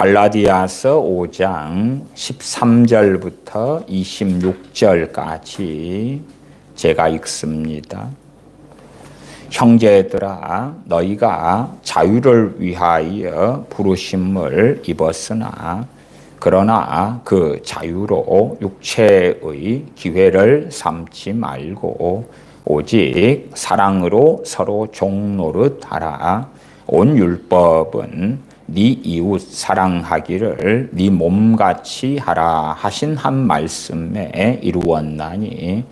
갈라디아서 5장 13절부터 26절까지 제가 읽습니다. 형제들아, 너희가 자유를 위하여 부르심을 입었으나 그러나 그 자유로 육체의 기회를 삼지 말고 오직 사랑으로 서로 종노릇 하라. 온 율법은 네 이웃 사랑하기를 네 몸같이 하라 하신 한 말씀에 이루었나니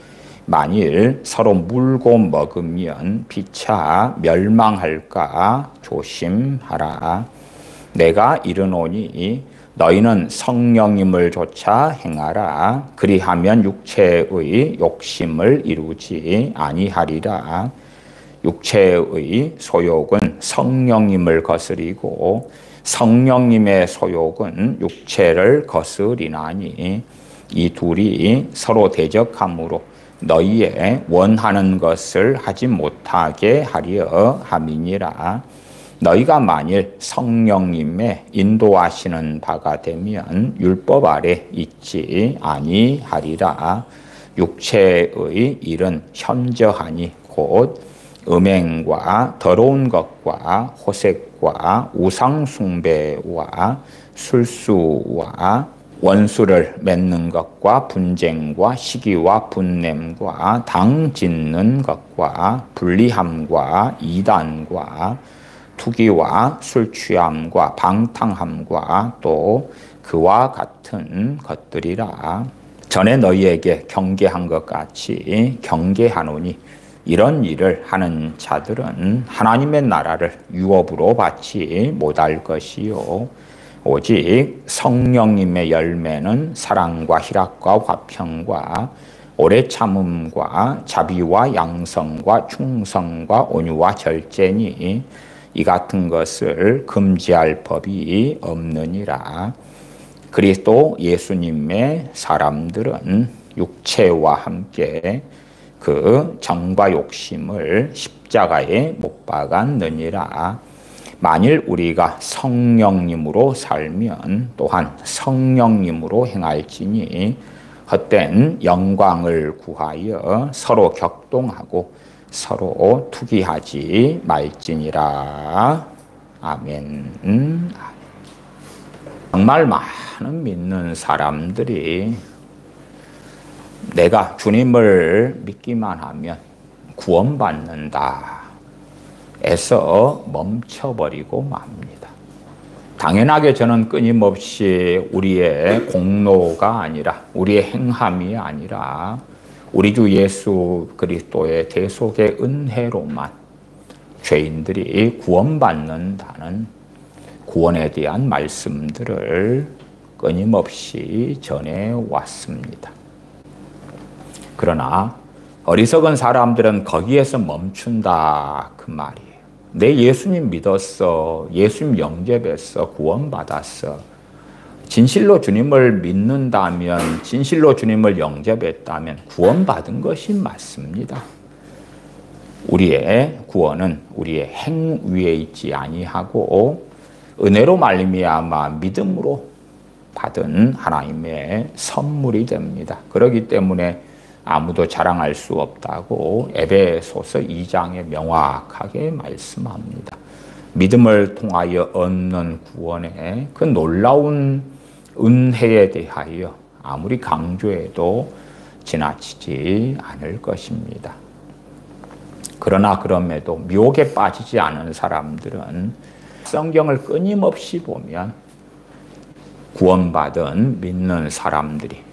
만일 서로 물고 먹으면 피차 멸망할까 조심하라. 내가 이르노니 너희는 성령님을 조차 행하라. 그리하면 육체의 욕심을 이루지 아니하리라. 육체의 소욕은 성령님을 거스리고 성령님의 소욕은 육체를 거스리나니 이 둘이 서로 대적함으로 너희의 원하는 것을 하지 못하게 하려 함이니라. 너희가 만일 성령님의 인도하시는 바가 되면 율법 아래 있지 아니하리라. 육체의 일은 현저하니 곧 음행과 더러운 것과 호색과 우상숭배와 술수와 원수를 맺는 것과 분쟁과 시기와 분냄과 당 짓는 것과 불리함과 이단과 투기와 술 취함과 방탕함과 또 그와 같은 것들이라. 전에 너희에게 경계한 것 같이 경계하노니 이런 일을 하는 자들은 하나님의 나라를 유업으로 받지 못할 것이요 오직 성령님의 열매는 사랑과 희락과 화평과 오래 참음과 자비와 양성과 충성과 온유와 절제니 이 같은 것을 금지할 법이 없느니라. 그리스도 예수님의 사람들은 육체와 함께 그 정과 욕심을 십자가에 못 박았느니라. 만일 우리가 성령님으로 살면 또한 성령님으로 행할지니 헛된 영광을 구하여 서로 격동하고 서로 투기하지 말지니라. 아멘. 정말 많은 믿는 사람들이 내가 주님을 믿기만 하면 구원받는다 에서 멈춰버리고 맙니다. 당연하게 저는 끊임없이 우리의 공로가 아니라 우리의 행함이 아니라 우리 주 예수 그리스도의 대속의 은혜로만 죄인들이 구원받는다는 구원에 대한 말씀들을 끊임없이 전해왔습니다. 그러나 어리석은 사람들은 거기에서 멈춘다 그 말이에요. 내 예수님 믿었어. 예수님 영접했어. 구원받았어. 진실로 주님을 믿는다면, 진실로 주님을 영접했다면 구원받은 것이 맞습니다. 우리의 구원은 우리의 행 위에 있지 아니하고 은혜로 말미암아 믿음으로 받은 하나님의 선물이 됩니다. 그렇기 때문에 아무도 자랑할 수 없다고 에베소서 2장에 명확하게 말씀합니다. 믿음을 통하여 얻는 구원의 그 놀라운 은혜에 대하여 아무리 강조해도 지나치지 않을 것입니다. 그러나 그럼에도 미혹에 빠지지 않은 사람들은 성경을 끊임없이 보면 구원받은 믿는 사람들이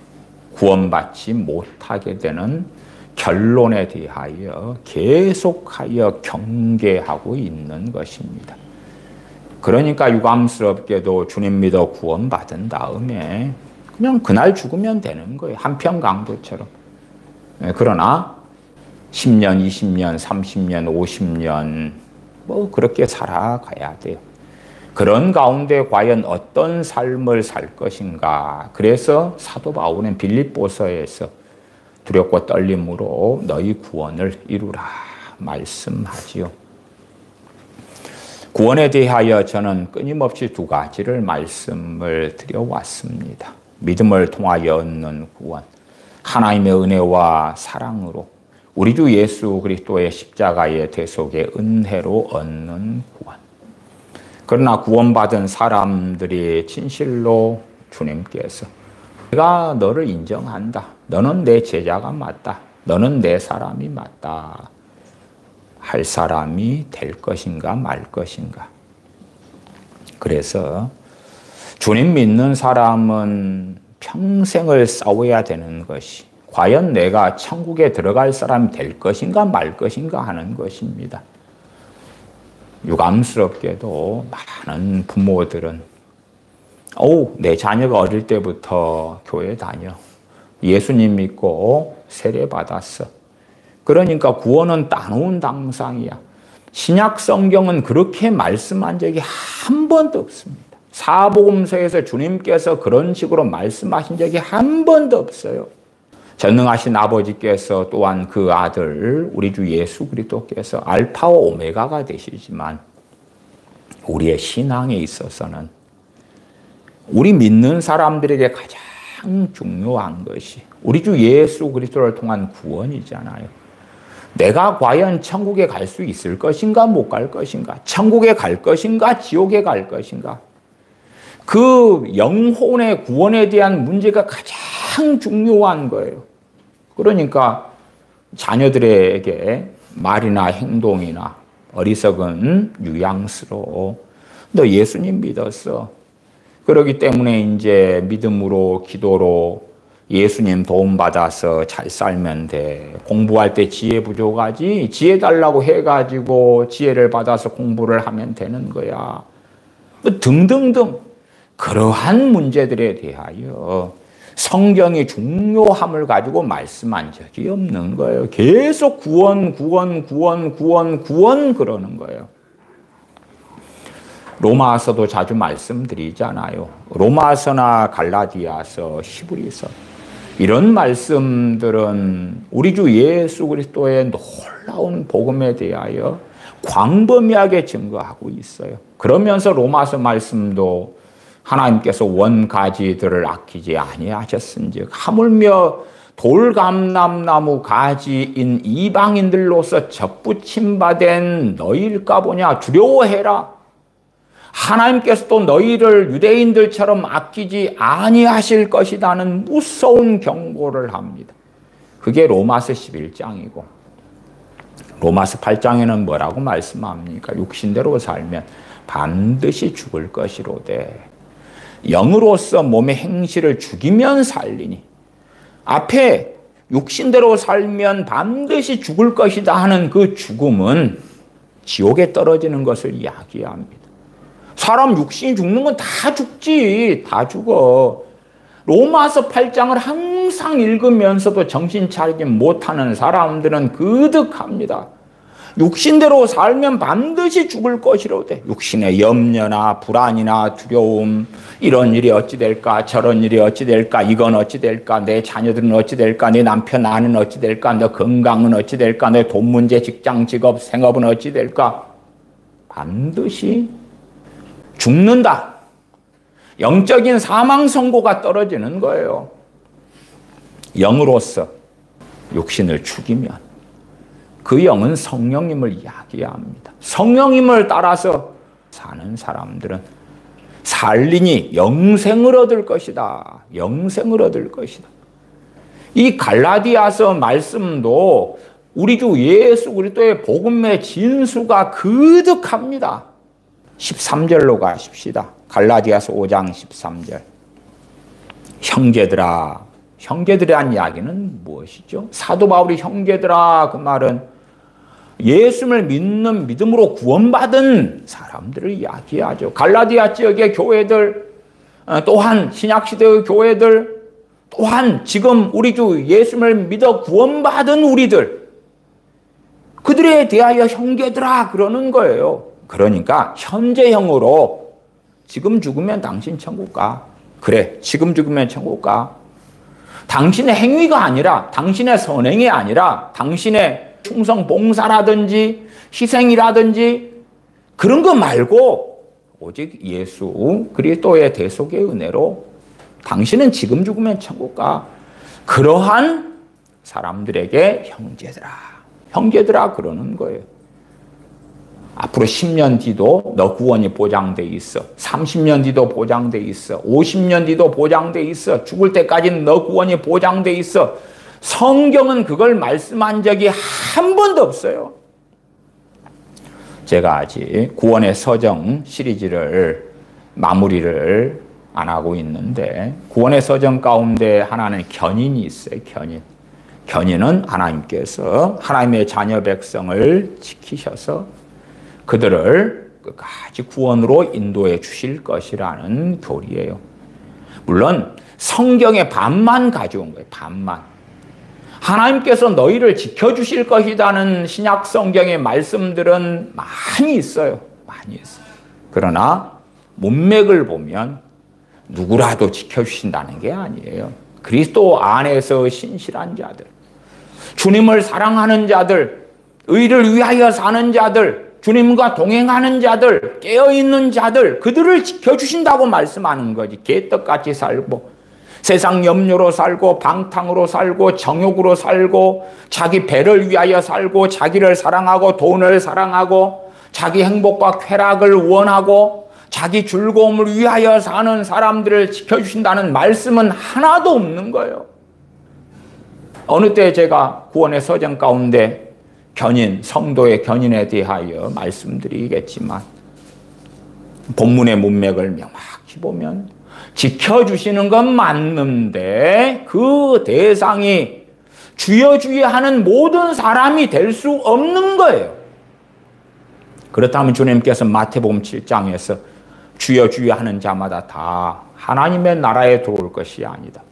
구원받지 못하게 되는 결론에 대하여 계속하여 경계하고 있는 것입니다. 그러니까 유감스럽게도 주님 믿어 구원받은 다음에 그냥 그날 죽으면 되는 거예요. 한평강도처럼. 그러나 10년, 20년, 30년, 50년 뭐 그렇게 살아가야 돼요. 그런 가운데 과연 어떤 삶을 살 것인가. 그래서 사도 바울은 빌립보서에서 두렵고 떨림으로 너희 구원을 이루라 말씀하지요. 구원에 대하여 저는 끊임없이 두 가지를 말씀을 드려왔습니다. 믿음을 통하여 얻는 구원, 하나님의 은혜와 사랑으로 우리 주 예수 그리스도의 십자가의 대속의 은혜로 얻는 구원. 그러나 구원받은 사람들이 진실로 주님께서 내가 너를 인정한다. 너는 내 제자가 맞다. 너는 내 사람이 맞다. 할 사람이 될 것인가 말 것인가. 그래서 주님 믿는 사람은 평생을 싸워야 되는 것이 과연 내가 천국에 들어갈 사람이 될 것인가 말 것인가 하는 것입니다. 유감스럽게도 많은 부모들은 내 자녀가 어릴 때부터 교회 다녀. 예수님 믿고 세례 받았어. 그러니까 구원은 따놓은 당상이야. 신약 성경은 그렇게 말씀한 적이 한 번도 없습니다. 사복음서에서 주님께서 그런 식으로 말씀하신 적이 한 번도 없어요. 전능하신 아버지께서 또한 그 아들 우리 주 예수 그리스도께서 알파와 오메가가 되시지만 우리의 신앙에 있어서는 우리 믿는 사람들에게 가장 중요한 것이 우리 주 예수 그리스도를 통한 구원이잖아요. 내가 과연 천국에 갈 수 있을 것인가 못 갈 것인가, 천국에 갈 것인가 지옥에 갈 것인가, 그 영혼의 구원에 대한 문제가 가장 중요한 거예요. 그러니까 자녀들에게 말이나 행동이나 어리석은 뉘앙스로 너 예수님 믿었어. 그렇기 때문에 이제 믿음으로 기도로 예수님 도움받아서 잘 살면 돼. 공부할 때 지혜 부족하지? 지혜 달라고 해가지고 지혜를 받아서 공부를 하면 되는 거야. 등등등 그러한 문제들에 대하여 성경이 중요함을 가지고 말씀한 적이 없는 거예요. 계속 구원 그러는 거예요. 로마서도 자주 말씀드리잖아요. 로마서나 갈라디아서, 히브리서 이런 말씀들은 우리 주 예수 그리스도의 놀라운 복음에 대하여 광범위하게 증거하고 있어요. 그러면서 로마서 말씀도 하나님께서 원가지들을 아끼지 아니하셨은즉 하물며 돌감람나무 가지인 이방인들로서 접붙임받은 너희일까 보냐. 두려워해라. 하나님께서 또 너희를 유대인들처럼 아끼지 아니하실 것이라는 무서운 경고를 합니다. 그게 로마서 11장이고 로마서 8장에는 뭐라고 말씀합니까? 육신대로 살면 반드시 죽을 것이로되 영으로서 몸의 행실을 죽이면 살리니, 앞에 육신대로 살면 반드시 죽을 것이다 하는 그 죽음은 지옥에 떨어지는 것을 이야기합니다. 사람 육신이 죽는 건 다 죽지. 다 죽어. 로마서 8장을 항상 읽으면서도 정신 차리지 못하는 사람들은 그득합니다. 육신대로 살면 반드시 죽을 것이로되 육신의 염려나 불안이나 두려움, 이런 일이 어찌 될까, 저런 일이 어찌 될까, 이건 어찌 될까, 내 자녀들은 어찌 될까, 내 남편 나는 어찌 될까, 내 건강은 어찌 될까, 내 돈 문제, 직장, 직업, 생업은 어찌 될까, 반드시 죽는다. 영적인 사망 선고가 떨어지는 거예요. 영으로서 육신을 죽이면 그 영은 성령님을 이야기합니다. 성령님을 따라서 사는 사람들은 살리니 영생을 얻을 것이다. 영생을 얻을 것이다. 이 갈라디아서 말씀도 우리 주 예수 그리스도의 복음의 진수가 그득합니다. 13절로 가십시다. 갈라디아서 5장 13절. 형제들아. 형제들이란 이야기는 무엇이죠? 사도 바울이 형제들아 그 말은 예수를 믿는 믿음으로 구원받은 사람들을 이야기하죠. 갈라디아 지역의 교회들, 또한 신약시대의 교회들, 또한 지금 우리 주 예수를 믿어 구원받은 우리들, 그들에 대하여 형제들아 그러는 거예요. 그러니까 현재형으로 지금 죽으면 당신 천국 가. 그래, 지금 죽으면 천국 가. 당신의 행위가 아니라, 당신의 선행이 아니라 당신의 충성 봉사라든지 희생이라든지 그런 거 말고 오직 예수 그리스도의 대속의 은혜로 당신은 지금 죽으면 천국 가. 그러한 사람들에게 형제들아 그러는 거예요. 앞으로 10년 뒤도 너 구원이 보장돼 있어. 30년 뒤도 보장돼 있어. 50년 뒤도 보장돼 있어. 죽을 때까지는 너 구원이 보장돼 있어. 성경은 그걸 말씀한 적이 한 번도 없어요. 제가 아직 구원의 서정 시리즈를 마무리를 안 하고 있는데 구원의 서정 가운데 하나는 견인이 있어요. 견인은 하나님께서 하나님의 자녀 백성을 지키셔서 그들을 끝까지 구원으로 인도해 주실 것이라는 교리예요. 물론 성경의 반만 가져온 거예요. 반만. 하나님께서 너희를 지켜주실 것이라는 신약 성경의 말씀들은 많이 있어요. 많이 있어요. 그러나 문맥을 보면 누구라도 지켜주신다는 게 아니에요. 그리스도 안에서 신실한 자들, 주님을 사랑하는 자들, 의를 위하여 사는 자들, 주님과 동행하는 자들, 깨어있는 자들, 그들을 지켜주신다고 말씀하는 거지. 개떡같이 살고 세상 염려로 살고 방탕으로 살고 정욕으로 살고 자기 배를 위하여 살고 자기를 사랑하고 돈을 사랑하고 자기 행복과 쾌락을 원하고 자기 즐거움을 위하여 사는 사람들을 지켜주신다는 말씀은 하나도 없는 거예요. 어느 때 제가 구원의 서정 가운데 견인, 성도의 견인에 대하여 말씀드리겠지만 본문의 문맥을 명확히 보면 지켜주시는 건 맞는데 그 대상이 주여 주여 하는 모든 사람이 될 수 없는 거예요. 그렇다면 주님께서 마태복음 7장에서 주여 주여 하는 자마다 다 하나님의 나라에 들어올 것이 아니다.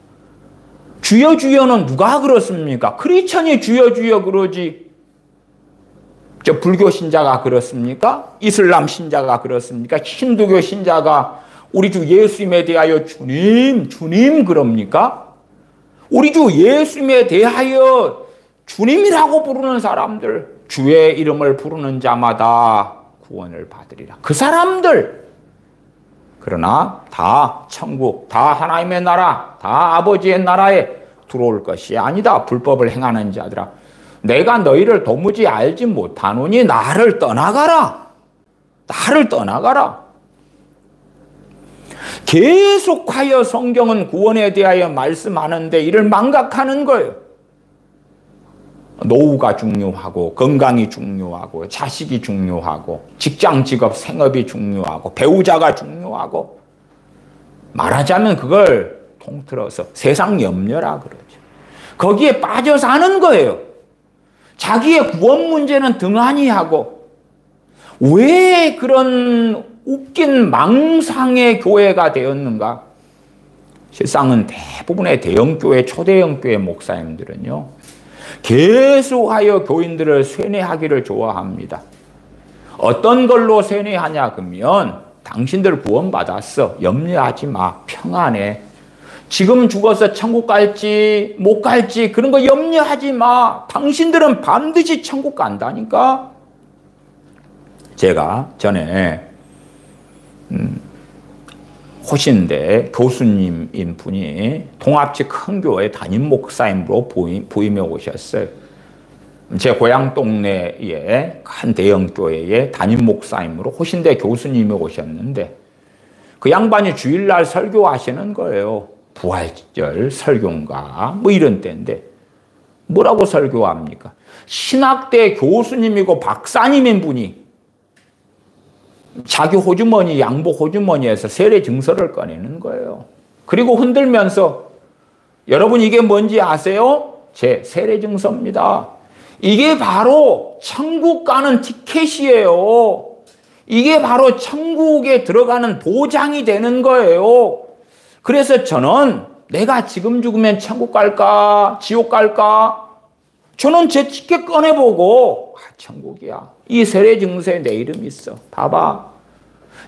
주여 주여는 누가 그렇습니까? 크리스천이 주여 주여 그러지. 저 불교 신자가 그렇습니까? 이슬람 신자가 그렇습니까? 힌두교 신자가 우리 주 예수님에 대하여 주님 그럽니까? 우리 주 예수님에 대하여 주님이라고 부르는 사람들, 주의 이름을 부르는 자마다 구원을 받으리라. 그 사람들, 그러나 다 천국, 다 하나님의 나라, 다 아버지의 나라에 들어올 것이 아니다. 불법을 행하는 자들아, 내가 너희를 도무지 알지 못하노니 나를 떠나가라. 나를 떠나가라. 계속하여 성경은 구원에 대하여 말씀하는데 이를 망각하는 거예요. 노후가 중요하고 건강이 중요하고 자식이 중요하고 직장 직업 생업이 중요하고 배우자가 중요하고 말하자면 그걸 통틀어서 세상 염려라 그러죠. 거기에 빠져 사는 거예요. 자기의 구원 문제는 등한히 하고 왜 그런 웃긴 망상의 교회가 되었는가? 실상은 대부분의 대형교회, 초대형교회 목사님들은요, 계속하여 교인들을 쇠뇌하기를 좋아합니다. 어떤 걸로 쇠뇌하냐 그러면 당신들 구원받았어. 염려하지 마. 평안해. 지금 죽어서 천국 갈지 못 갈지 그런 거 염려하지 마. 당신들은 반드시 천국 간다니까. 제가 전에 호신대 교수님인 분이 동합지 큰 교회 담임 목사님으로 부임해 오셨어요. 제 고향 동네에 큰 대형 교회의 담임 목사님으로 호신대 교수님이 오셨는데 그 양반이 주일날 설교하시는 거예요. 부활절 설교인가 뭐 이런 때인데 뭐라고 설교합니까? 신학대 교수님이고 박사님인 분이 자기 호주머니, 양복 호주머니에서 세례 증서를 꺼내는 거예요. 그리고 흔들면서 여러분 이게 뭔지 아세요? 제 세례 증서입니다. 이게 바로 천국 가는 티켓이에요. 이게 바로 천국에 들어가는 보장이 되는 거예요. 그래서 저는 내가 지금 죽으면 천국 갈까? 지옥 갈까? 저는 제 티켓 꺼내보고 천국이야. 이 세례 증서에 내 이름이 있어. 봐봐.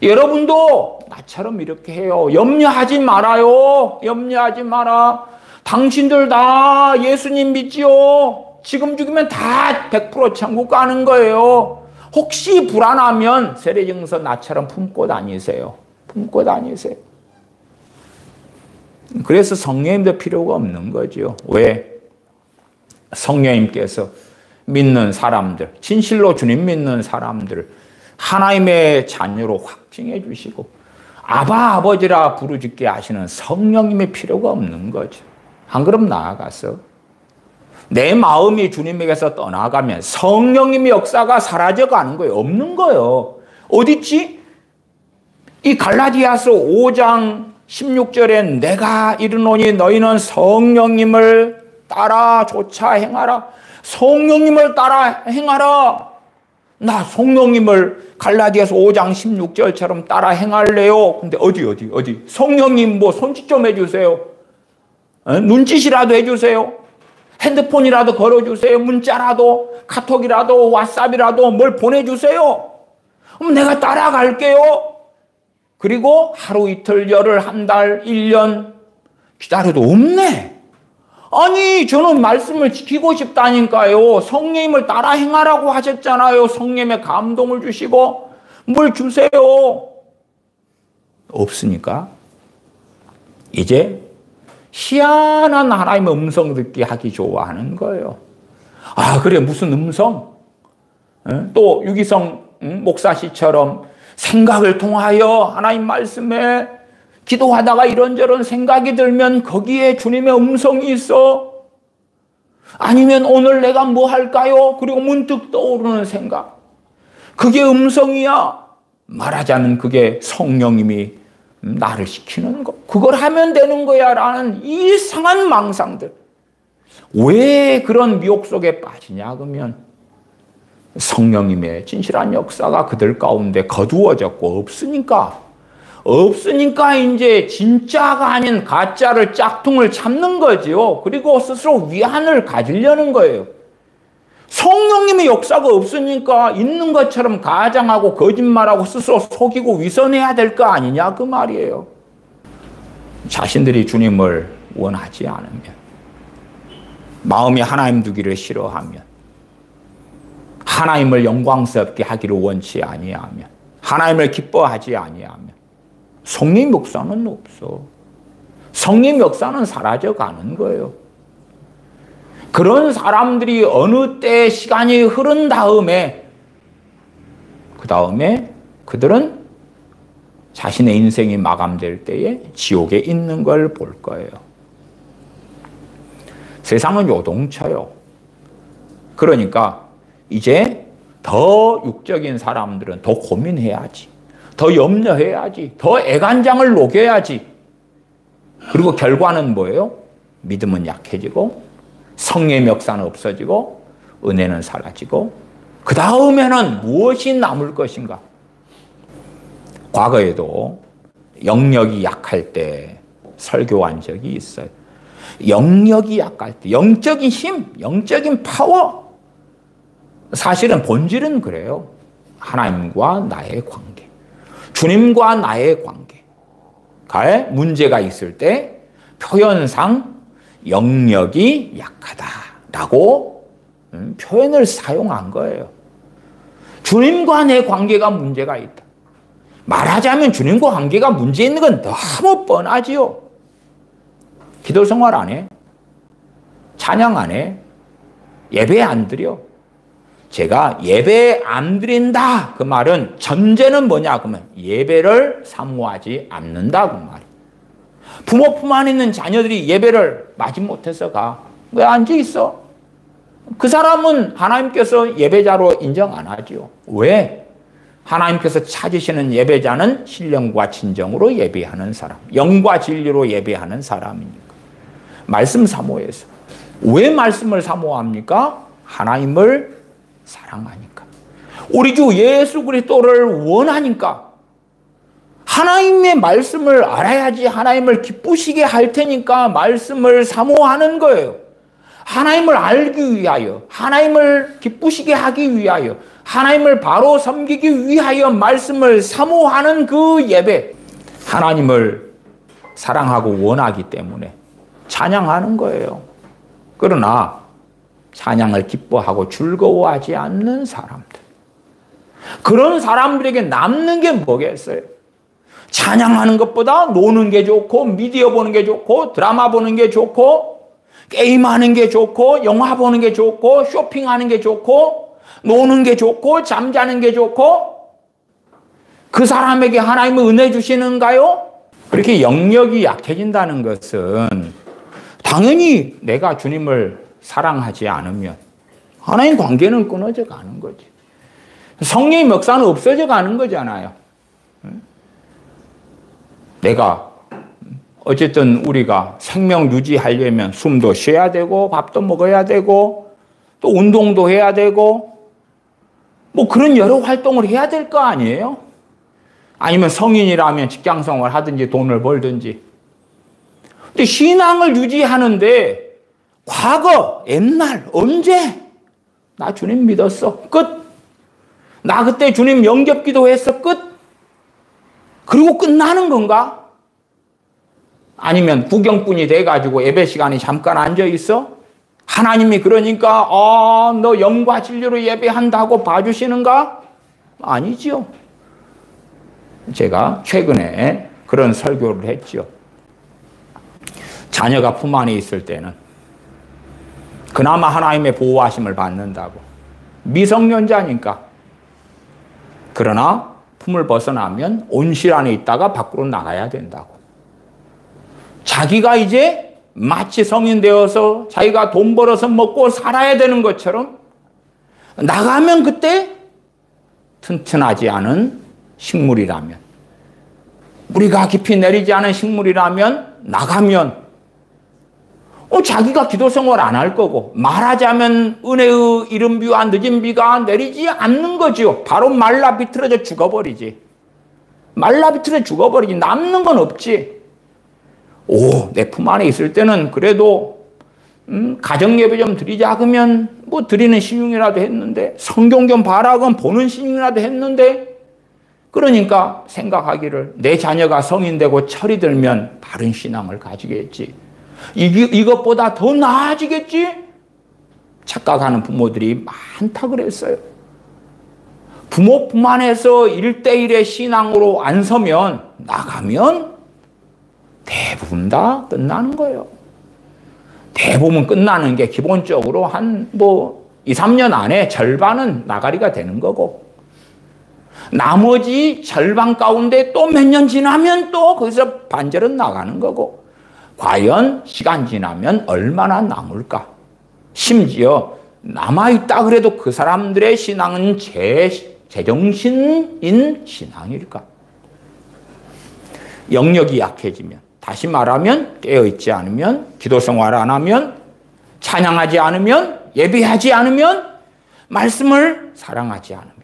여러분도 나처럼 이렇게 해요. 염려하지 말아요. 염려하지 마라. 당신들 다 예수님 믿지요. 지금 죽으면 다 100% 천국 가는 거예요. 혹시 불안하면 세례증서 나처럼 품고 다니세요. 품고 다니세요. 그래서 성령님도 필요가 없는 거죠. 왜? 성령님께서 믿는 사람들, 진실로 주님 믿는 사람들을 하나님의 자녀로 확증해 주시고 아바 아버지라 부르짖게 하시는 성령님의 필요가 없는 거죠. 한 걸음 나아가서 내 마음이 주님에게서 떠나가면 성령님의 역사가 사라져가는 거예요. 없는 거예요. 어딨지? 이 갈라디아서 5장 16절에 내가 이르노니 너희는 성령님을 따라 쫓아 행하라. 성령님을 따라 행하라. 나 성령님을 갈라디아서 5장 16절처럼 따라 행할래요. 근데 어디? 성령님 뭐 손짓 좀 해주세요. 눈짓이라도 해주세요. 핸드폰이라도 걸어주세요. 문자라도, 카톡이라도, 왓츠업이라도 뭘 보내주세요. 그럼 내가 따라갈게요. 그리고 하루, 이틀, 열흘, 한 달, 1년 기다려도 없네. 아니, 저는 말씀을 지키고 싶다니까요. 성령님을 따라 행하라고 하셨잖아요. 성령님의 감동을 주시고 뭘 주세요. 없으니까 이제 희한한 하나님의 음성 듣기 하기 좋아하는 거예요. 아, 그래, 무슨 음성? 또 유기성 목사씨처럼 생각을 통하여 하나님 말씀에 기도하다가 이런저런 생각이 들면 거기에 주님의 음성이 있어. 아니면 오늘 내가 뭐 할까요? 그리고 문득 떠오르는 생각. 그게 음성이야. 말하자면 그게 성령님이 나를 시키는 거. 그걸 하면 되는 거야 라는 이상한 망상들. 왜 그런 미혹 속에 빠지냐 그러면 성령님의 진실한 역사가 그들 가운데 거두어졌고 없으니까 이제 진짜가 아닌 가짜를 짝퉁을 찾는 거지요. 그리고 스스로 위안을 가지려는 거예요. 성령님의 역사가 없으니까 있는 것처럼 가장하고 거짓말하고 스스로 속이고 위선해야 될 거 아니냐 그 말이에요. 자신들이 주님을 원하지 않으면, 마음이 하나님 두기를 싫어하면, 하나님을 영광스럽게 하기를 원치 아니하면, 하나님을 기뻐하지 아니하면 성령 역사는 없어. 성령 역사는 사라져가는 거예요. 그런 사람들이 어느 때 시간이 흐른 다음에 그들은 자신의 인생이 마감될 때에 지옥에 있는 걸 볼 거예요. 세상은 요동쳐요. 그러니까 이제 더 육적인 사람들은 더 고민해야지. 더 염려해야지. 더 애간장을 녹여야지. 그리고 결과는 뭐예요? 믿음은 약해지고 성령의 역사는 없어지고 은혜는 사라지고 그 다음에는 무엇이 남을 것인가? 과거에도 영력이 약할 때 설교한 적이 있어요. 영력이 약할 때 영적인 힘, 영적인 파워. 사실은 본질은 그래요. 하나님과 나의 관계, 주님과 나의 관계가 문제가 있을 때 표현상 영력이 약하다라고 표현을 사용한 거예요. 주님과 내 관계가 문제가 있다. 말하자면 주님과 관계가 문제 있는 건 너무 뻔하지요. 기도 생활 안 해. 찬양 안 해. 예배 안 드려. 제가 예배 안 드린다 그 말은 전제는 뭐냐 그러면 예배를 사모하지 않는다 그 말이에요. 부모 품 안에 있는 자녀들이 예배를 마지 못해서 가. 왜 앉아 있어? 그 사람은 하나님께서 예배자로 인정 안 하죠. 왜? 하나님께서 찾으시는 예배자는 신령과 진정으로 예배하는 사람, 영과 진리로 예배하는 사람이니까. 말씀 사모해서. 왜 말씀을 사모합니까? 하나님을 사랑하니까. 우리 주 예수 그리스도를 원하니까. 하나님의 말씀을 알아야지 하나님을 기쁘시게 할 테니까 말씀을 사모하는 거예요. 하나님을 알기 위하여, 하나님을 기쁘시게 하기 위하여, 하나님을 바로 섬기기 위하여 말씀을 사모하는 그 예배. 하나님을 사랑하고 원하기 때문에 찬양하는 거예요. 그러나 찬양을 기뻐하고 즐거워하지 않는 사람들, 그런 사람들에게 남는 게 뭐겠어요? 찬양하는 것보다 노는 게 좋고, 미디어 보는 게 좋고, 드라마 보는 게 좋고, 게임하는 게 좋고, 영화 보는 게 좋고, 쇼핑하는 게 좋고, 노는 게 좋고, 잠자는 게 좋고, 그 사람에게 하나님은 은혜 주시는가요? 그렇게 영역이 약해진다는 것은 당연히 내가 주님을 사랑하지 않으면 하나님 관계는 끊어져 가는 거지. 성령의 역사는 없어져 가는 거잖아요. 내가 어쨌든 우리가 생명 유지하려면 숨도 쉬어야 되고 밥도 먹어야 되고 또 운동도 해야 되고 뭐 그런 여러 활동을 해야 될 거 아니에요? 아니면 성인이라면 직장생활 하든지 돈을 벌든지. 근데 신앙을 유지하는데 과거, 옛날, 언제? 나 주님 믿었어. 끝. 나 그때 주님 영접기도 했어. 끝. 그리고 끝나는 건가? 아니면 구경꾼이 돼가지고 예배 시간에 잠깐 앉아있어? 하나님이 그러니까 너 영과 진리로 예배한다고 봐주시는가? 아니지요. 제가 최근에 그런 설교를 했죠. 자녀가 품 안에 있을 때는 그나마 하나님의 보호하심을 받는다고. 미성년자니까. 그러나 품을 벗어나면 온실 안에 있다가 밖으로 나가야 된다고. 자기가 이제 마치 성인 되어서 자기가 돈 벌어서 먹고 살아야 되는 것처럼 나가면 그때 튼튼하지 않은 식물이라면, 뿌리가 깊이 내리지 않은 식물이라면 나가면 자기가 기도 생활 안 할 거고, 말하자면 은혜의 이른 비와 늦은 비가 내리지 않는 거죠. 바로 말라 비틀어져 죽어버리지. 말라 비틀어져 죽어버리지. 남는 건 없지. 내 품 안에 있을 때는 그래도 가정예배 좀 드리자 그러면 뭐 드리는 신용이라도 했는데, 성경 좀 봐라 그럼 보는 신용이라도 했는데, 그러니까 생각하기를 내 자녀가 성인 되고 철이 들면 바른 신앙을 가지겠지. 이것보다 더 나아지겠지? 착각하는 부모들이 많다 그랬어요. 부모 품 안에서 1대1의 신앙으로 안 서면 나가면 대부분 다 끝나는 거예요. 대부분 끝나는 게 기본적으로 한 2, 3년 안에 절반은 나가리가 되는 거고, 나머지 절반 가운데 또 몇 년 지나면 또 거기서 반절은 나가는 거고, 과연 시간 지나면 얼마나 남을까? 심지어 남아있다 그래도 그 사람들의 신앙은 제정신인 신앙일까? 영역이 약해지면, 다시 말하면 깨어있지 않으면, 기도 생활 안 하면, 찬양하지 않으면, 예배하지 않으면, 말씀을 사랑하지 않으면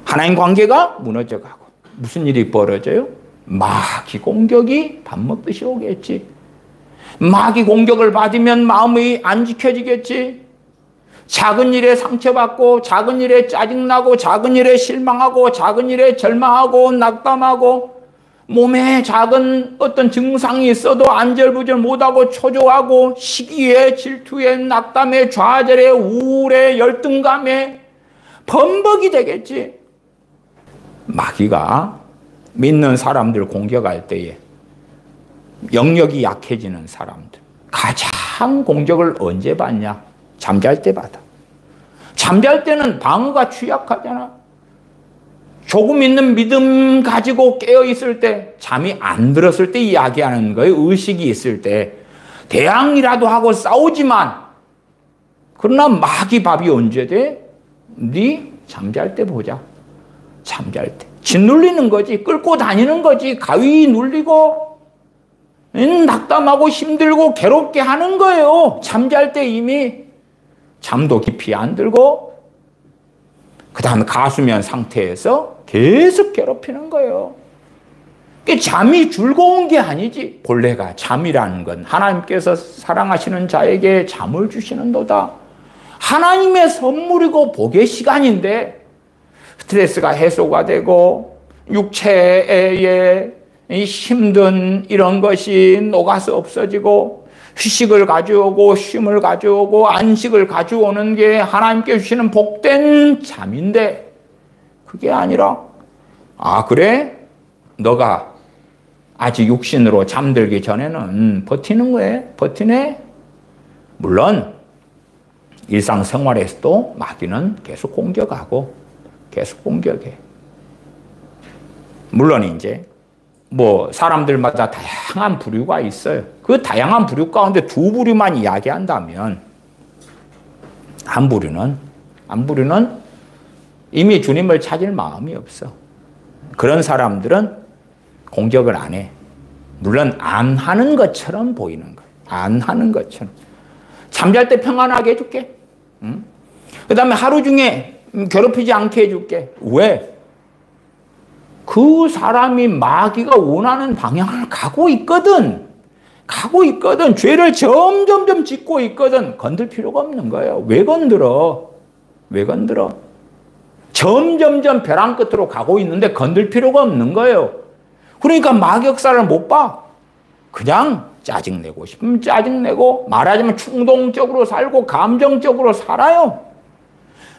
하나님 관계가 무너져가고 무슨 일이 벌어져요? 마귀 공격이 밥 먹듯이 오겠지. 마귀 공격을 받으면 마음이 안 지켜지겠지. 작은 일에 상처받고, 작은 일에 짜증나고, 작은 일에 실망하고, 작은 일에 절망하고, 낙담하고, 몸에 작은 어떤 증상이 있어도 안절부절 못하고 초조하고, 시기에, 질투에, 낙담에, 좌절에, 우울에, 열등감에 범벅이 되겠지. 마귀가 믿는 사람들 공격할 때에 영역이 약해지는 사람들, 가장 공격을 언제 받냐? 잠잘 때 받아. 잠잘 때는 방어가 취약하잖아. 조금 있는 믿음 가지고 깨어있을 때, 잠이 안 들었을 때 이야기하는 거예요. 의식이 있을 때 대항이라도 하고 싸우지만, 그러나 마귀 밥이 언제 돼? 네 잠잘 때 보자. 잠잘 때 짓눌리는 거지. 끌고 다니는 거지. 가위 눌리고 낙담하고 힘들고 괴롭게 하는 거예요. 잠잘 때 이미 잠도 깊이 안 들고, 그 다음에 가수면 상태에서 계속 괴롭히는 거예요. 잠이 즐거운 게 아니지. 본래가 잠이라는 건 하나님께서 사랑하시는 자에게 잠을 주시는도다. 하나님의 선물이고 복의 시간인데 스트레스가 해소가 되고 육체의 힘든 이런 것이 녹아서 없어지고 휴식을 가져오고 쉼을 가져오고 안식을 가져오는 게 하나님께 주시는 복된 잠인데, 그게 아니라 아 그래? 너가 아직 육신으로 잠들기 전에는 버티는 거예요. 버티네? 물론 일상생활에서도 마귀는 계속 공격하고 계속 공격해. 물론 이제 뭐 사람들마다 다양한 부류가 있어요. 그 다양한 부류 가운데 두 부류만 이야기한다면 한 부류는 이미 주님을 찾을 마음이 없어. 그런 사람들은 공격을 안 해. 물론 안 하는 것처럼 보이는 거예요. 안 하는 것처럼. 잠잘 때 평안하게 해줄게. 응? 그 다음에 하루 중에 괴롭히지 않게 해줄게. 왜? 그 사람이 마귀가 원하는 방향을 가고 있거든. 죄를 점점점 짓고 있거든. 건들 필요가 없는 거예요. 왜 건들어? 점점점 벼랑 끝으로 가고 있는데 건들 필요가 없는 거예요. 그러니까 마귀 역사를 못 봐. 그냥 짜증내고 싶으면 짜증내고, 말하자면 충동적으로 살고 감정적으로 살아요.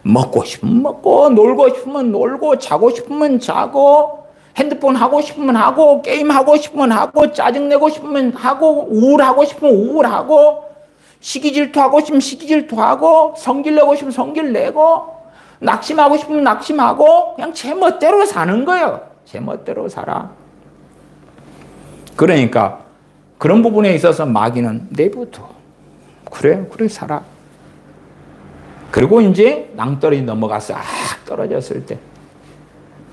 먹고 싶으면 먹고, 놀고 싶으면 놀고, 자고 싶으면 자고, 핸드폰 하고 싶으면 하고, 게임 하고 싶으면 하고, 짜증내고 싶으면 하고, 우울하고 싶으면 우울하고, 시기 질투하고 싶으면 시기 질투하고, 성질 내고 싶으면 성질 내고, 낙심하고 싶으면 낙심하고, 그냥 제 멋대로 사는 거예요. 제 멋대로 살아. 그러니까 그런 부분에 있어서 마귀는 내부터 그래 살아. 그리고 이제 낭떠러지 넘어가서 떨어졌을 때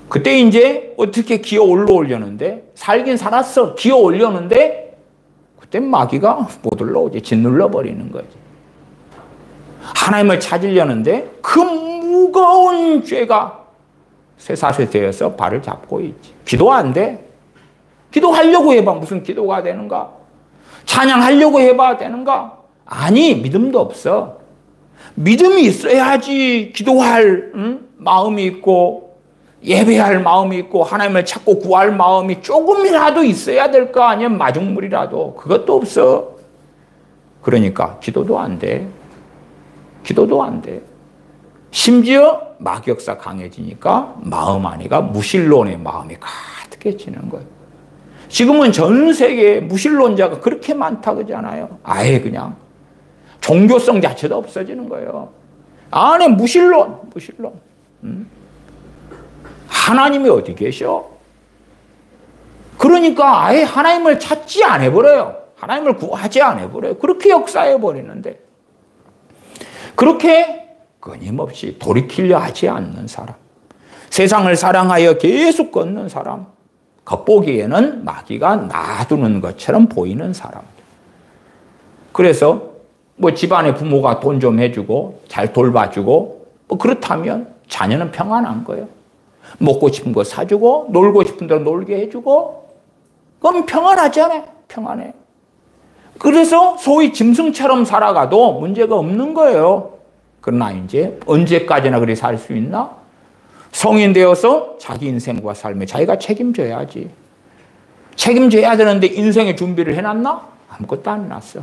그때 이제 어떻게 기어 올라오려는데 살긴 살았어. 기어 올려는데 그때 마귀가 못 올라오지. 짓눌러 버리는 거지. 하나님을 찾으려는데 그 무거운 죄가 쇠사슬되어서 발을 잡고 있지. 기도 안 돼. 기도하려고 해봐. 무슨 기도가 되는가? 찬양하려고 해봐 되는가? 아니, 믿음도 없어. 믿음이 있어야지 기도할 마음이 있고 예배할 마음이 있고 하나님을 찾고 구할 마음이 조금이라도 있어야 될 거 아니야. 마중물이라도. 그것도 없어. 그러니까 기도도 안 돼. 심지어 마귀 역사 강해지니까 마음 안에가 무신론의 마음이 가득해지는 거예요. 지금은 전 세계에 무신론자가 그렇게 많다 그러잖아요. 아예 그냥 종교성 자체도 없어지는 거예요. 안에 무신론. 하나님이 어디 계셔? 그러니까 아예 하나님을 찾지 않아버려요. 하나님을 구하지 않아버려요. 그렇게 역사해버리는데 그렇게 끊임없이 돌이키려 하지 않는 사람, 세상을 사랑하여 계속 걷는 사람, 겉보기에는 마귀가 놔두는 것처럼 보이는 사람. 그래서 뭐 집안에 부모가 돈 좀 해주고 잘 돌봐주고 뭐 그렇다면 자녀는 평안한 거예요. 먹고 싶은 거 사주고 놀고 싶은 대로 놀게 해주고 그럼 평안하잖아요. 평안해. 그래서 소위 짐승처럼 살아가도 문제가 없는 거예요. 그러나 이제 언제까지나 그렇게 살 수 있나? 성인 되어서 자기 인생과 삶에 자기가 책임져야지. 책임져야 되는데 인생의 준비를 해놨나? 아무것도 안 해놨어.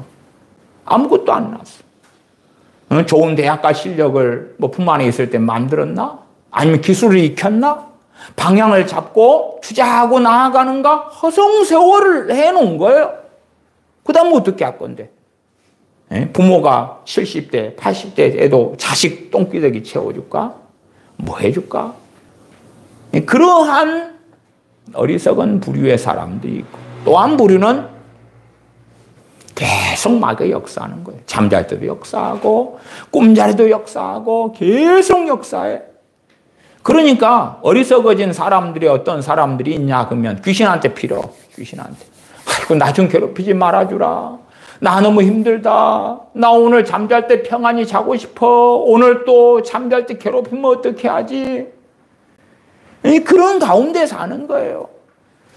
좋은 대학가 실력을 뭐 품 안에 있을 때 만들었나? 아니면 기술을 익혔나? 방향을 잡고 투자하고 나아가는가? 허송세월을 해놓은 거예요. 그 다음 어떻게 할 건데? 부모가 70대, 80대에도 자식 똥기저귀 채워줄까? 뭐 해줄까? 그러한 어리석은 부류의 사람들이 있고 또 한 부류는 계속 마귀가 역사하는 거예요. 잠잘 때도 역사하고 꿈자리도 역사하고 계속 역사해. 그러니까 어리석어진 사람들이 어떤 사람들이 있냐 그러면 귀신한테 빌어. 아이고 나 좀 괴롭히지 말아주라. 나 너무 힘들다. 나 오늘 잠잘 때 평안히 자고 싶어. 오늘 또 잠잘 때 괴롭히면 어떻게 하지? 그런 가운데 사는 거예요.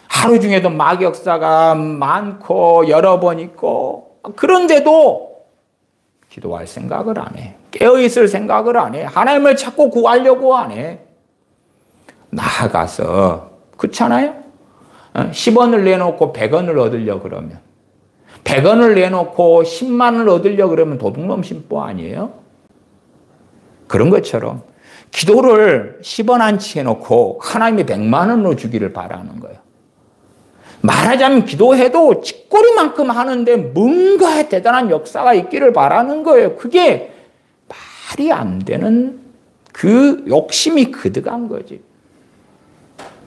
하루 중에도 마귀 역사가 많고 여러 번 있고 그런데도 기도할 생각을 안 해. 깨어있을 생각을 안 해. 하나님을 찾고 구하려고 안 해. 나아가서 그렇잖아요? 10원을 내놓고 100원을 얻으려고 그러면 100원을 내놓고 10만 원을 얻으려고 그러면 도둑놈 심보 아니에요? 그런 것처럼 기도를 10원 안치 해놓고 하나님이 100만 원으로 주기를 바라는 거예요. 말하자면 기도해도 찌꺼리만큼 하는데 뭔가 대단한 역사가 있기를 바라는 거예요. 그게 말이 안 되는 그 욕심이 그득한 거지.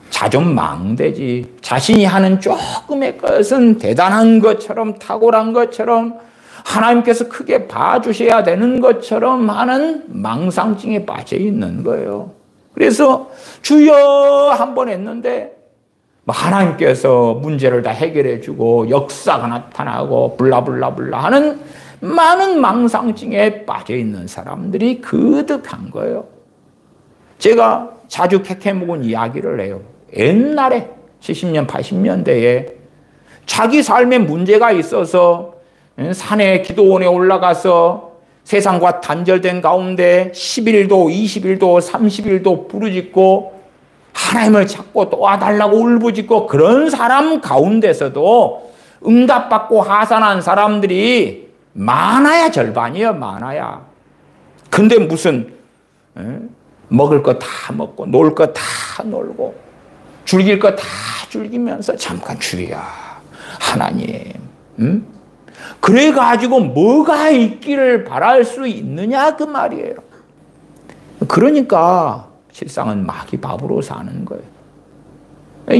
자존망대지. 자신이 하는 조금의 것은 대단한 것처럼 탁월한 것처럼 하나님께서 크게 봐주셔야 되는 것처럼 하는 망상증에 빠져 있는 거예요. 그래서 주여 한 번 했는데 하나님께서 문제를 다 해결해 주고 역사가 나타나고 블라블라블라 하는 많은 망상증에 빠져 있는 사람들이 그득한 거예요. 제가 자주 캐캐 묵은 이야기를 해요. 옛날에 70년, 80년대에 자기 삶에 문제가 있어서 산에 기도원에 올라가서 세상과 단절된 가운데 10일도, 20일도, 30일도 부르짖고 하나님을 찾고 도와달라고 울부짖고 그런 사람 가운데서도 응답받고 하산한 사람들이 많아야 절반이에요. 많아야. 근데 무슨 먹을 거 다 먹고 놀 거 다 놀고 즐길 거 다 즐기면서 잠깐 주야 하나님 그래가지고 뭐가 있기를 바랄 수 있느냐 그 말이에요. 그러니까 실상은 마귀 밥으로 사는 거예요.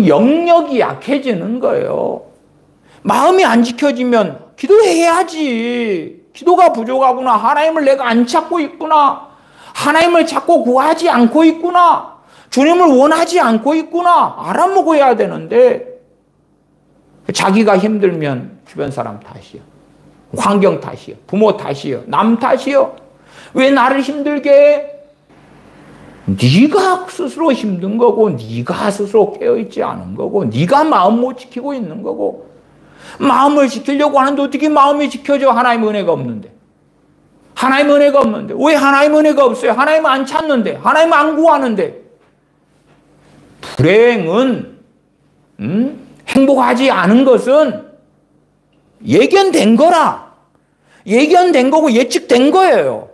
영역이 약해지는 거예요. 마음이 안 지켜지면 기도해야지. 기도가 부족하구나. 하나님을 내가 안 찾고 있구나. 하나님을 찾고 구하지 않고 있구나. 주님을 원하지 않고 있구나. 알아먹어야 되는데 자기가 힘들면 주변 사람 탓이요. 환경 탓이요. 부모 탓이요. 남 탓이요. 왜 나를 힘들게 해? 네가 스스로 힘든 거고 네가 스스로 깨어있지 않은 거고 네가 마음 못 지키고 있는 거고 마음을 지키려고 하는데 어떻게 마음이 지켜져? 하나님의 은혜가 없는데. 하나님의 은혜가 없는데. 왜 하나님의 은혜가 없어요? 하나님 안 찾는데. 하나님 안 구하는데. 불행은 행복하지 않은 것은 예견된 거라. 예견된 거고 예측된 거예요.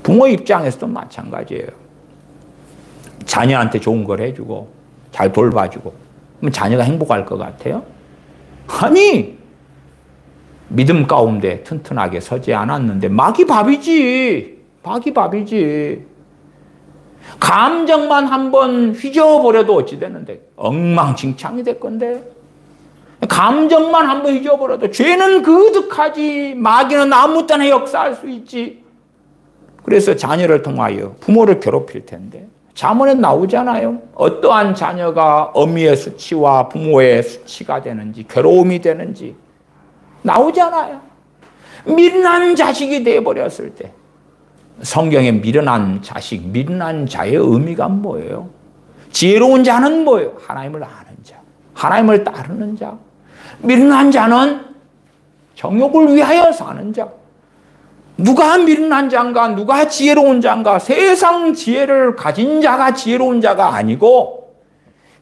부모 입장에서도 마찬가지예요. 자녀한테 좋은 걸 해주고 잘 돌봐주고 그럼 자녀가 행복할 것 같아요? 아니 믿음 가운데 튼튼하게 서지 않았는데 마귀 밥이지. 마귀 밥이지. 감정만 한번 휘저어버려도 어찌 되는데 엉망진창이 될 건데 감정만 한번 휘저어버려도 죄는 그득하지. 마귀는 아무 때나 역사할 수 있지. 그래서 자녀를 통하여 부모를 괴롭힐 텐데 잠언에 나오잖아요. 어떠한 자녀가 어미의 수치와 부모의 수치가 되는지 괴로움이 되는지 나오잖아요. 미련한 자식이 되어버렸을 때 성경에 미련한 자식, 미련한 자의 의미가 뭐예요? 지혜로운 자는 뭐예요? 하나님을 아는 자, 하나님을 따르는 자. 미련한 자는 정욕을 위하여 사는 자. 누가 미련한 자인가? 누가 지혜로운 자인가? 세상 지혜를 가진 자가 지혜로운 자가 아니고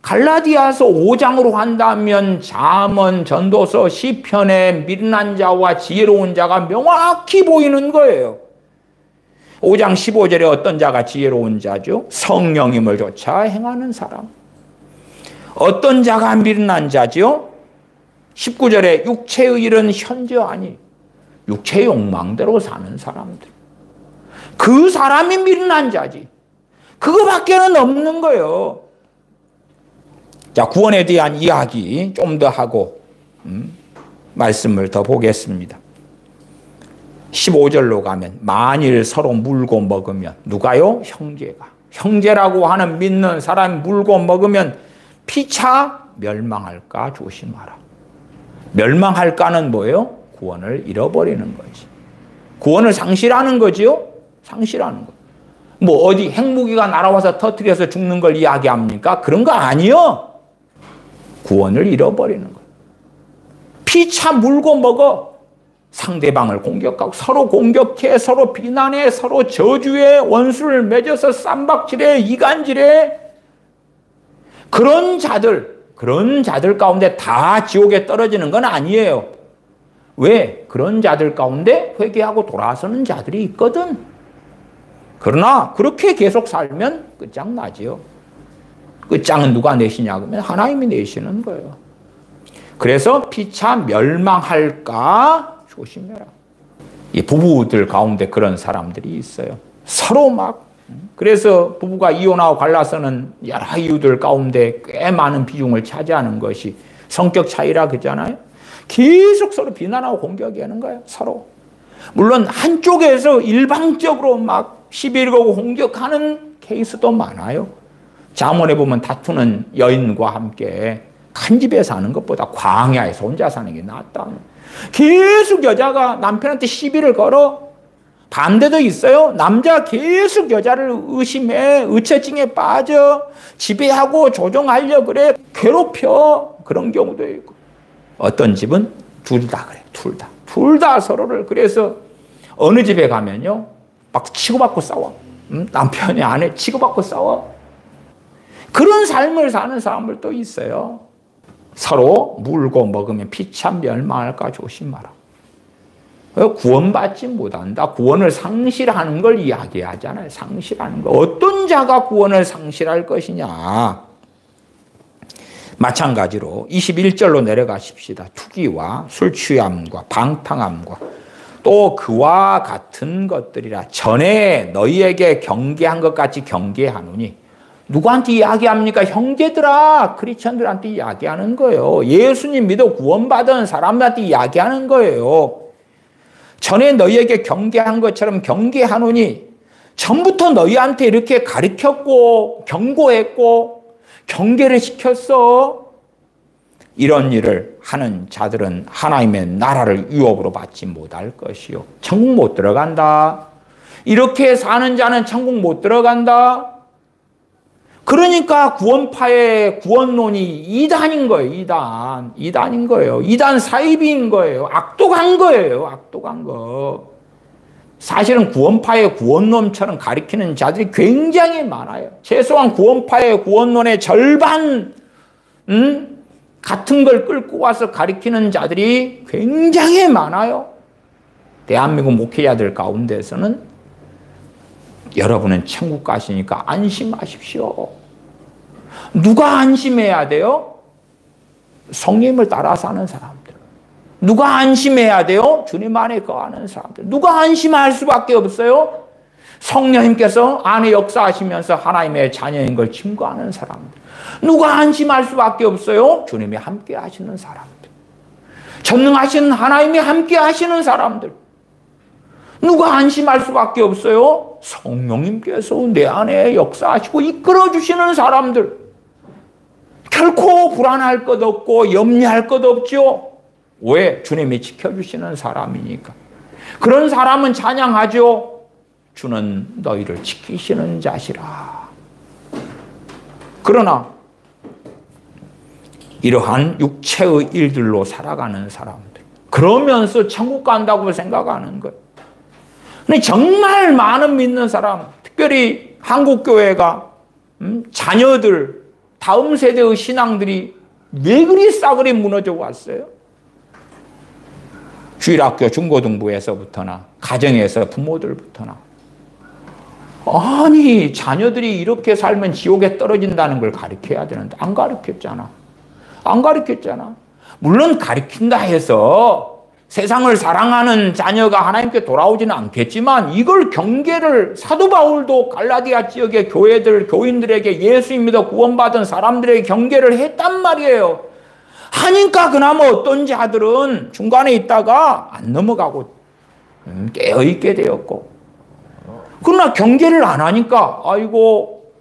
갈라디아서 5장으로 한다면 잠언, 전도서, 시편에 미련한 자와 지혜로운 자가 명확히 보이는 거예요. 5장 15절에 어떤 자가 지혜로운 자죠? 성령임을 조차 행하는 사람. 어떤 자가 미련한 자죠? 19절에 육체의 일은 현저하니 육체의 욕망대로 사는 사람들. 그 사람이 미련한 자지. 그거밖에는 없는 거예요. 자, 구원에 대한 이야기 좀 더 하고 말씀을 더 보겠습니다. 15절로 가면 만일 서로 물고 먹으면 누가요? 형제가. 형제라고 하는 믿는 사람이 물고 먹으면 피차 멸망할까 조심하라. 멸망할까는 뭐예요? 구원을 잃어버리는 거지. 구원을 상실하는 거지요? 상실하는 거. 뭐 어디 핵무기가 날아와서 터뜨려서 죽는 걸 이야기합니까? 그런 거 아니요. 구원을 잃어버리는 거예요. 피차 물고 먹어. 상대방을 공격하고 서로 공격해, 서로 비난해, 서로 저주해, 원수를 맺어서 쌈박질해, 이간질해. 그런 자들 가운데 다 지옥에 떨어지는 건 아니에요. 왜? 그런 자들 가운데 회개하고 돌아서는 자들이 있거든. 그러나 그렇게 계속 살면 끝장나지요. 끝장은 누가 내시냐 그러면 하나님이 내시는 거예요. 그래서 피차 멸망할까 조심해라. 이 부부들 가운데 그런 사람들이 있어요. 서로 막, 그래서 부부가 이혼하고 갈라서는 여러 이유들 가운데 꽤 많은 비중을 차지하는 것이 성격 차이라 그러잖아요. 계속 서로 비난하고 공격하는 거예요. 서로. 물론 한쪽에서 일방적으로 막 시비를 걸고 공격하는 케이스도 많아요. 잠언에 보면 다투는 여인과 함께 한 집에 사는 것보다 광야에서 혼자 사는 게 낫다. 계속 여자가 남편한테 시비를 걸어. 반대도 있어요. 남자 계속 여자를 의심해. 의처증에 빠져. 지배하고 조종하려 그래. 괴롭혀. 그런 경우도 있고. 어떤 집은 둘 다 그래. 둘 다. 둘 다 서로를. 그래서 어느 집에 가면요. 막 치고받고 싸워. 남편이 아내 치고받고 싸워. 그런 삶을 사는 사람들도 있어요. 서로 물고 먹으면 피차 멸망할까 조심하라. 구원받지 못한다. 구원을 상실하는 걸 이야기하잖아요. 상실하는 거. 어떤 자가 구원을 상실할 것이냐. 마찬가지로 21절로 내려가십시다. 투기와 술 취함과 방탕함과 또 그와 같은 것들이라 전에 너희에게 경계한 것 같이 경계하노니. 누구한테 이야기합니까? 형제들아, 크리스천들한테 이야기하는 거예요. 예수님 믿어 구원받은 사람들한테 이야기하는 거예요. 전에 너희에게 경계한 것처럼 경계하노니 전부터 너희한테 이렇게 가르쳤고 경고했고 경계를 시켰어. 이런 일을 하는 자들은 하나님의 나라를 유업으로 받지 못할 것이요. 천국 못 들어간다. 이렇게 사는 자는 천국 못 들어간다. 그러니까 구원파의 구원론이 이단인 거예요. 이단인 거예요. 이단 사이비인 거예요. 악독한 거예요. 악독한 거. 사실은 구원파의 구원론처럼 가리키는 자들이 굉장히 많아요. 최소한 구원파의 구원론의 절반 같은 걸 끌고 와서 가리키는 자들이 굉장히 많아요. 대한민국 목회자들 가운데서는 여러분은 천국 가시니까 안심하십시오. 누가 안심해야 돼요? 성령님을 따라 사는 사람들. 누가 안심해야 돼요? 주님 안에 거하는 사람들. 누가 안심할 수밖에 없어요? 성령님께서 안에 역사하시면서 하나님의 자녀인 걸 증거하는 사람들. 누가 안심할 수밖에 없어요? 주님이 함께 하시는 사람들. 전능하신 하나님이 함께 하시는 사람들. 누가 안심할 수밖에 없어요? 성령님께서 내 안에 역사하시고 이끌어주시는 사람들. 결코 불안할 것 없고 염려할 것 없죠. 왜? 주님이 지켜주시는 사람이니까. 그런 사람은 찬양하죠. 주는 너희를 지키시는 자시라. 그러나 이러한 육체의 일들로 살아가는 사람들. 그러면서 천국 간다고 생각하는 거예요. 근데 정말 많은 믿는 사람, 특별히 한국교회가 자녀들, 다음 세대의 신앙들이 왜 그리 싸그리 무너져 왔어요? 주일학교 중고등부에서부터나 가정에서 부모들부터나 아니 자녀들이 이렇게 살면 지옥에 떨어진다는 걸 가르쳐야 되는데 안 가르쳤잖아. 안 가르쳤잖아. 물론 가르친다 해서 세상을 사랑하는 자녀가 하나님께 돌아오지는 않겠지만 이걸 경계를 사도 바울도 갈라디아 지역의 교회들, 교인들에게 예수님 믿어 구원받은 사람들에게 경계를 했단 말이에요. 하니까 그나마 어떤 자들은 중간에 있다가 안 넘어가고 깨어있게 되었고 그러나 경계를 안 하니까 아이고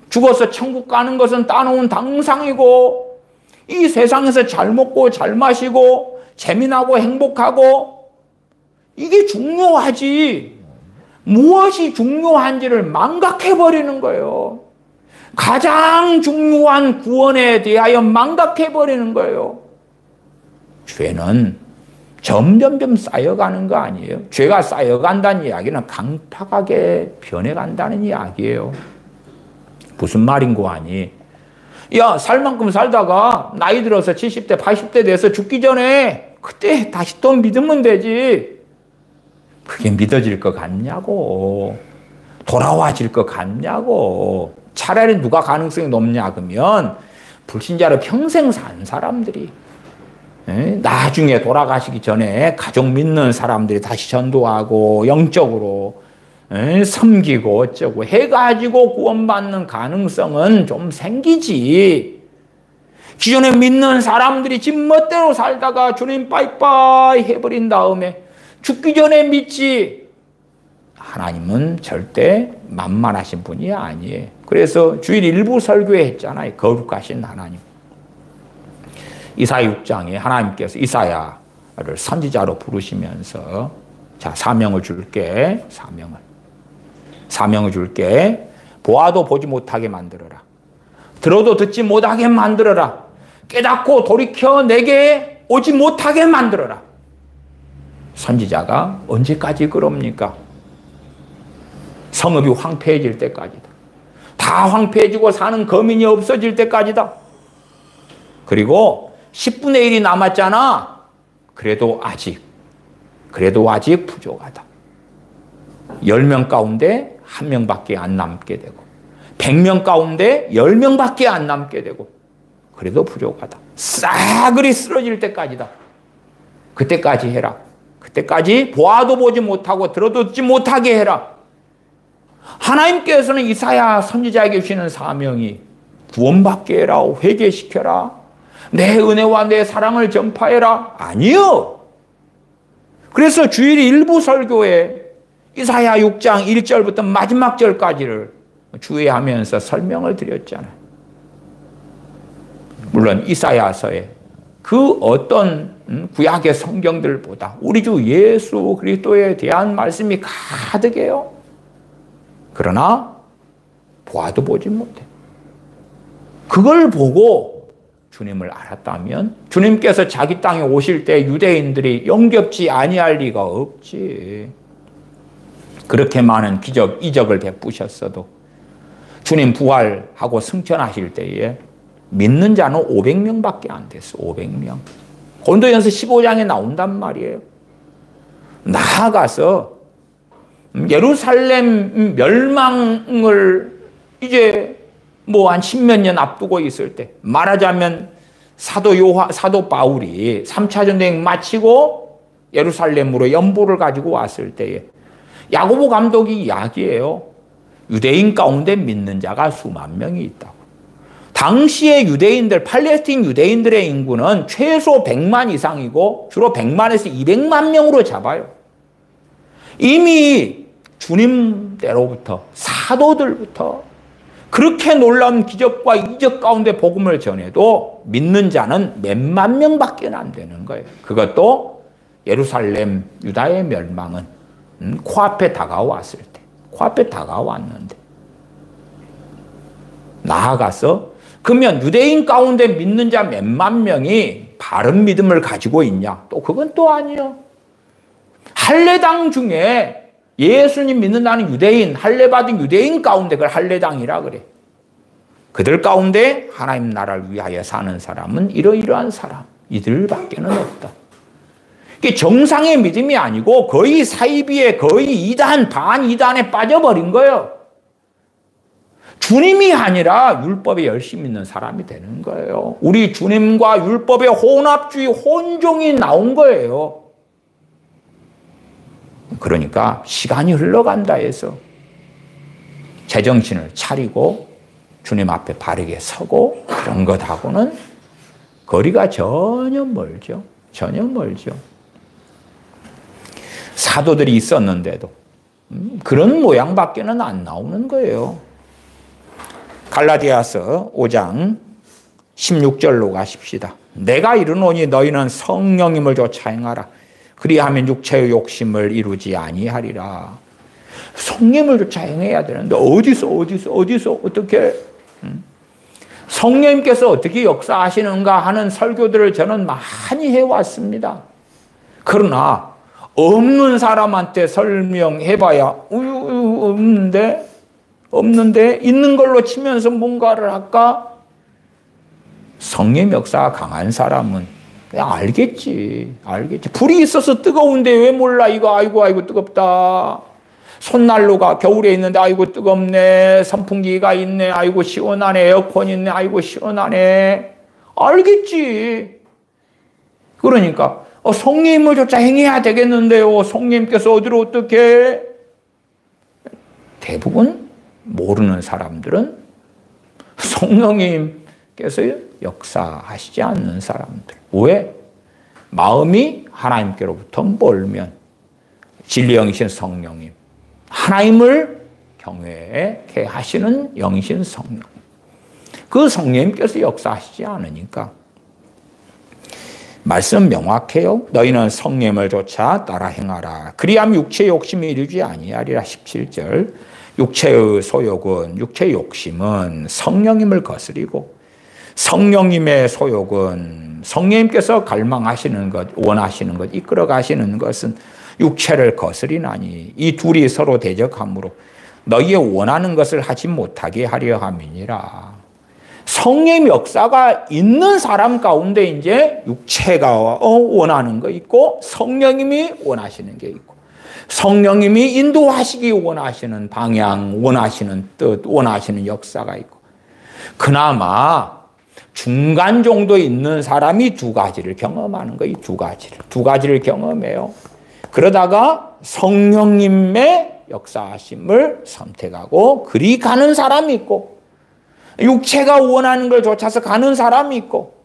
죽어서 천국 가는 것은 따놓은 당상이고 이 세상에서 잘 먹고 잘 마시고 재미나고 행복하고 이게 중요하지 무엇이 중요한지를 망각해버리는 거예요. 가장 중요한 구원에 대하여 망각해버리는 거예요. 죄는 점점점 쌓여가는 거 아니에요. 죄가 쌓여간다는 이야기는 강팍하게 변해간다는 이야기예요. 무슨 말인고 하니 야, 살 만큼 살다가 나이 들어서 70대, 80대 돼서 죽기 전에 그때 다시 또 믿으면 되지. 그게 믿어질 것 같냐고. 돌아와질 것 같냐고. 차라리 누가 가능성이 높냐 그러면 불신자로 평생 산 사람들이, 나중에 돌아가시기 전에 가족 믿는 사람들이 다시 전도하고 영적으로 섬기고 어쩌고 해가지고 구원받는 가능성은 좀 생기지. 기존에 믿는 사람들이 집 멋대로 살다가 주님 빠이빠이 해버린 다음에 죽기 전에 믿지. 하나님은 절대 만만하신 분이 아니에요. 그래서 주일 일부 설교에 했잖아요. 거룩하신 하나님. 이사야 6장에 하나님께서 이사야를 선지자로 부르시면서 자, 사명을 줄게. 사명을 줄게. 보아도 보지 못하게 만들어라. 들어도 듣지 못하게 만들어라. 깨닫고 돌이켜 내게 오지 못하게 만들어라. 선지자가 언제까지 그럽니까? 성읍이 황폐해질 때까지다. 다 황폐해지고 사는 거민이 없어질 때까지다. 그리고 10분의 1이 남았잖아. 그래도 아직 부족하다. 10명 가운데 1명밖에 안 남게 되고 100명 가운데 10명밖에 안 남게 되고 그래도 부족하다. 싸그리 쓰러질 때까지다. 그때까지 해라. 그때까지 보아도 보지 못하고 들어도 듣지 못하게 해라. 하나님께서는 이사야 선지자에게 주시는 사명이 구원받게 해라, 회개시켜라, 내 은혜와 내 사랑을 전파해라. 아니요. 그래서 주일 일부 설교에 이사야 6장 1절부터 마지막 절까지를 주의하면서 설명을 드렸잖아요. 물론 이사야서에 그 어떤 구약의 성경들보다 우리 주 예수 그리스도에 대한 말씀이 가득해요. 그러나 보아도 보지 못해. 그걸 보고 주님을 알았다면 주님께서 자기 땅에 오실 때 유대인들이 영접지 아니할 리가 없지. 그렇게 많은 기적, 이적을 베푸셨어도 주님 부활하고 승천하실 때에 믿는 자는 500명밖에 안 됐어. 500명. 고린도전서 15장에 나온단 말이에요. 나아가서 예루살렘 멸망을 이제 뭐 한 10몇 년 앞두고 있을 때, 말하자면 사도 바울이 3차 전쟁 마치고 예루살렘으로 연보를 가지고 왔을 때에 야고보 감독이 이야기해요. 유대인 가운데 믿는 자가 수만 명이 있다고. 당시의 유대인들, 팔레스틴 유대인들의 인구는 최소 100만 이상이고 주로 100만에서 200만 명으로 잡아요. 이미 주님대로부터 사도들부터 그렇게 놀라운 기적과 이적 가운데 복음을 전해도 믿는 자는 몇만 명밖에 안 되는 거예요. 그것도 예루살렘 유다의 멸망은 코앞에 다가왔을 때, 코앞에 다가왔는데 나아가서 그러면 유대인 가운데 믿는 자 몇만 명이 바른 믿음을 가지고 있냐? 또 그건 또 아니에요. 할례당 중에 예수님 믿는다는 유대인, 할례받은 유대인 가운데 그걸 할례당이라 그래. 그들 가운데 하나님 나라를 위하여 사는 사람은 이러이러한 사람, 이들밖에는 없다. 이게 정상의 믿음이 아니고 거의 사이비에 거의 이단, 반 이단에 빠져버린 거예요. 주님이 아니라 율법에 열심히 있는 사람이 되는 거예요. 우리 주님과 율법의 혼합주의, 혼종이 나온 거예요. 그러니까 시간이 흘러간다 해서 제정신을 차리고 주님 앞에 바르게 서고 그런 것하고는 거리가 전혀 멀죠. 전혀 멀죠. 사도들이 있었는데도 그런 모양밖에는 안 나오는 거예요. 갈라디아서 5장 16절로 가십시다. 내가 이르노니 너희는 성령님을 쫓아 행하라. 그리하면 육체의 욕심을 이루지 아니하리라. 성령님을 쫓아 행해야 되는데 어디서 어떻게 성령님께서 어떻게 역사하시는가 하는 설교들을 저는 많이 해왔습니다. 그러나 없는 사람한테 설명해봐야 없는데 있는 걸로 치면서 뭔가를 할까? 성령 역사가 강한 사람은 알겠지. 불이 있어서 뜨거운데 왜 몰라? 이거 아이고 뜨겁다. 손난로가 겨울에 있는데 아이고 뜨겁네. 선풍기가 있네. 아이고 시원하네. 에어컨 있네. 아이고 시원하네. 알겠지. 그러니까 성령님을 조차 행해야 되겠는데요. 성령님께서 어디로 어떻게? 대부분 모르는 사람들은 성령님께서 역사하시지 않는 사람들. 왜? 마음이 하나님께로부터 멀면 진리 영이신 성령님, 하나님을 경외케 하시는 영이신 성령, 그 성령님께서 역사하시지 않으니까 말씀 명확해요. 너희는 성령을 조차 따라 행하라. 그리하면 육체의 욕심이 이루지 아니하리라. 17절. 육체의 소욕은, 육체의 욕심은 성령님을 거스리고 성령님의 소욕은 성령님께서 갈망하시는 것, 원하시는 것, 이끌어 가시는 것은 육체를 거스리나니 이 둘이 서로 대적함으로 너희의 원하는 것을 하지 못하게 하려 함이니라. 성령의 역사가 있는 사람 가운데 이제 육체가 원하는 거 있고 성령님이 원하시는 게 있고 성령님이 인도하시기 원하시는 방향, 원하시는 뜻, 원하시는 역사가 있고 그나마 중간 정도 있는 사람이 두 가지를 경험하는 거예요. 두 가지를 경험해요. 그러다가 성령님의 역사하심을 선택하고 그리 가는 사람이 있고 육체가 원하는 걸 쫓아서 가는 사람이 있고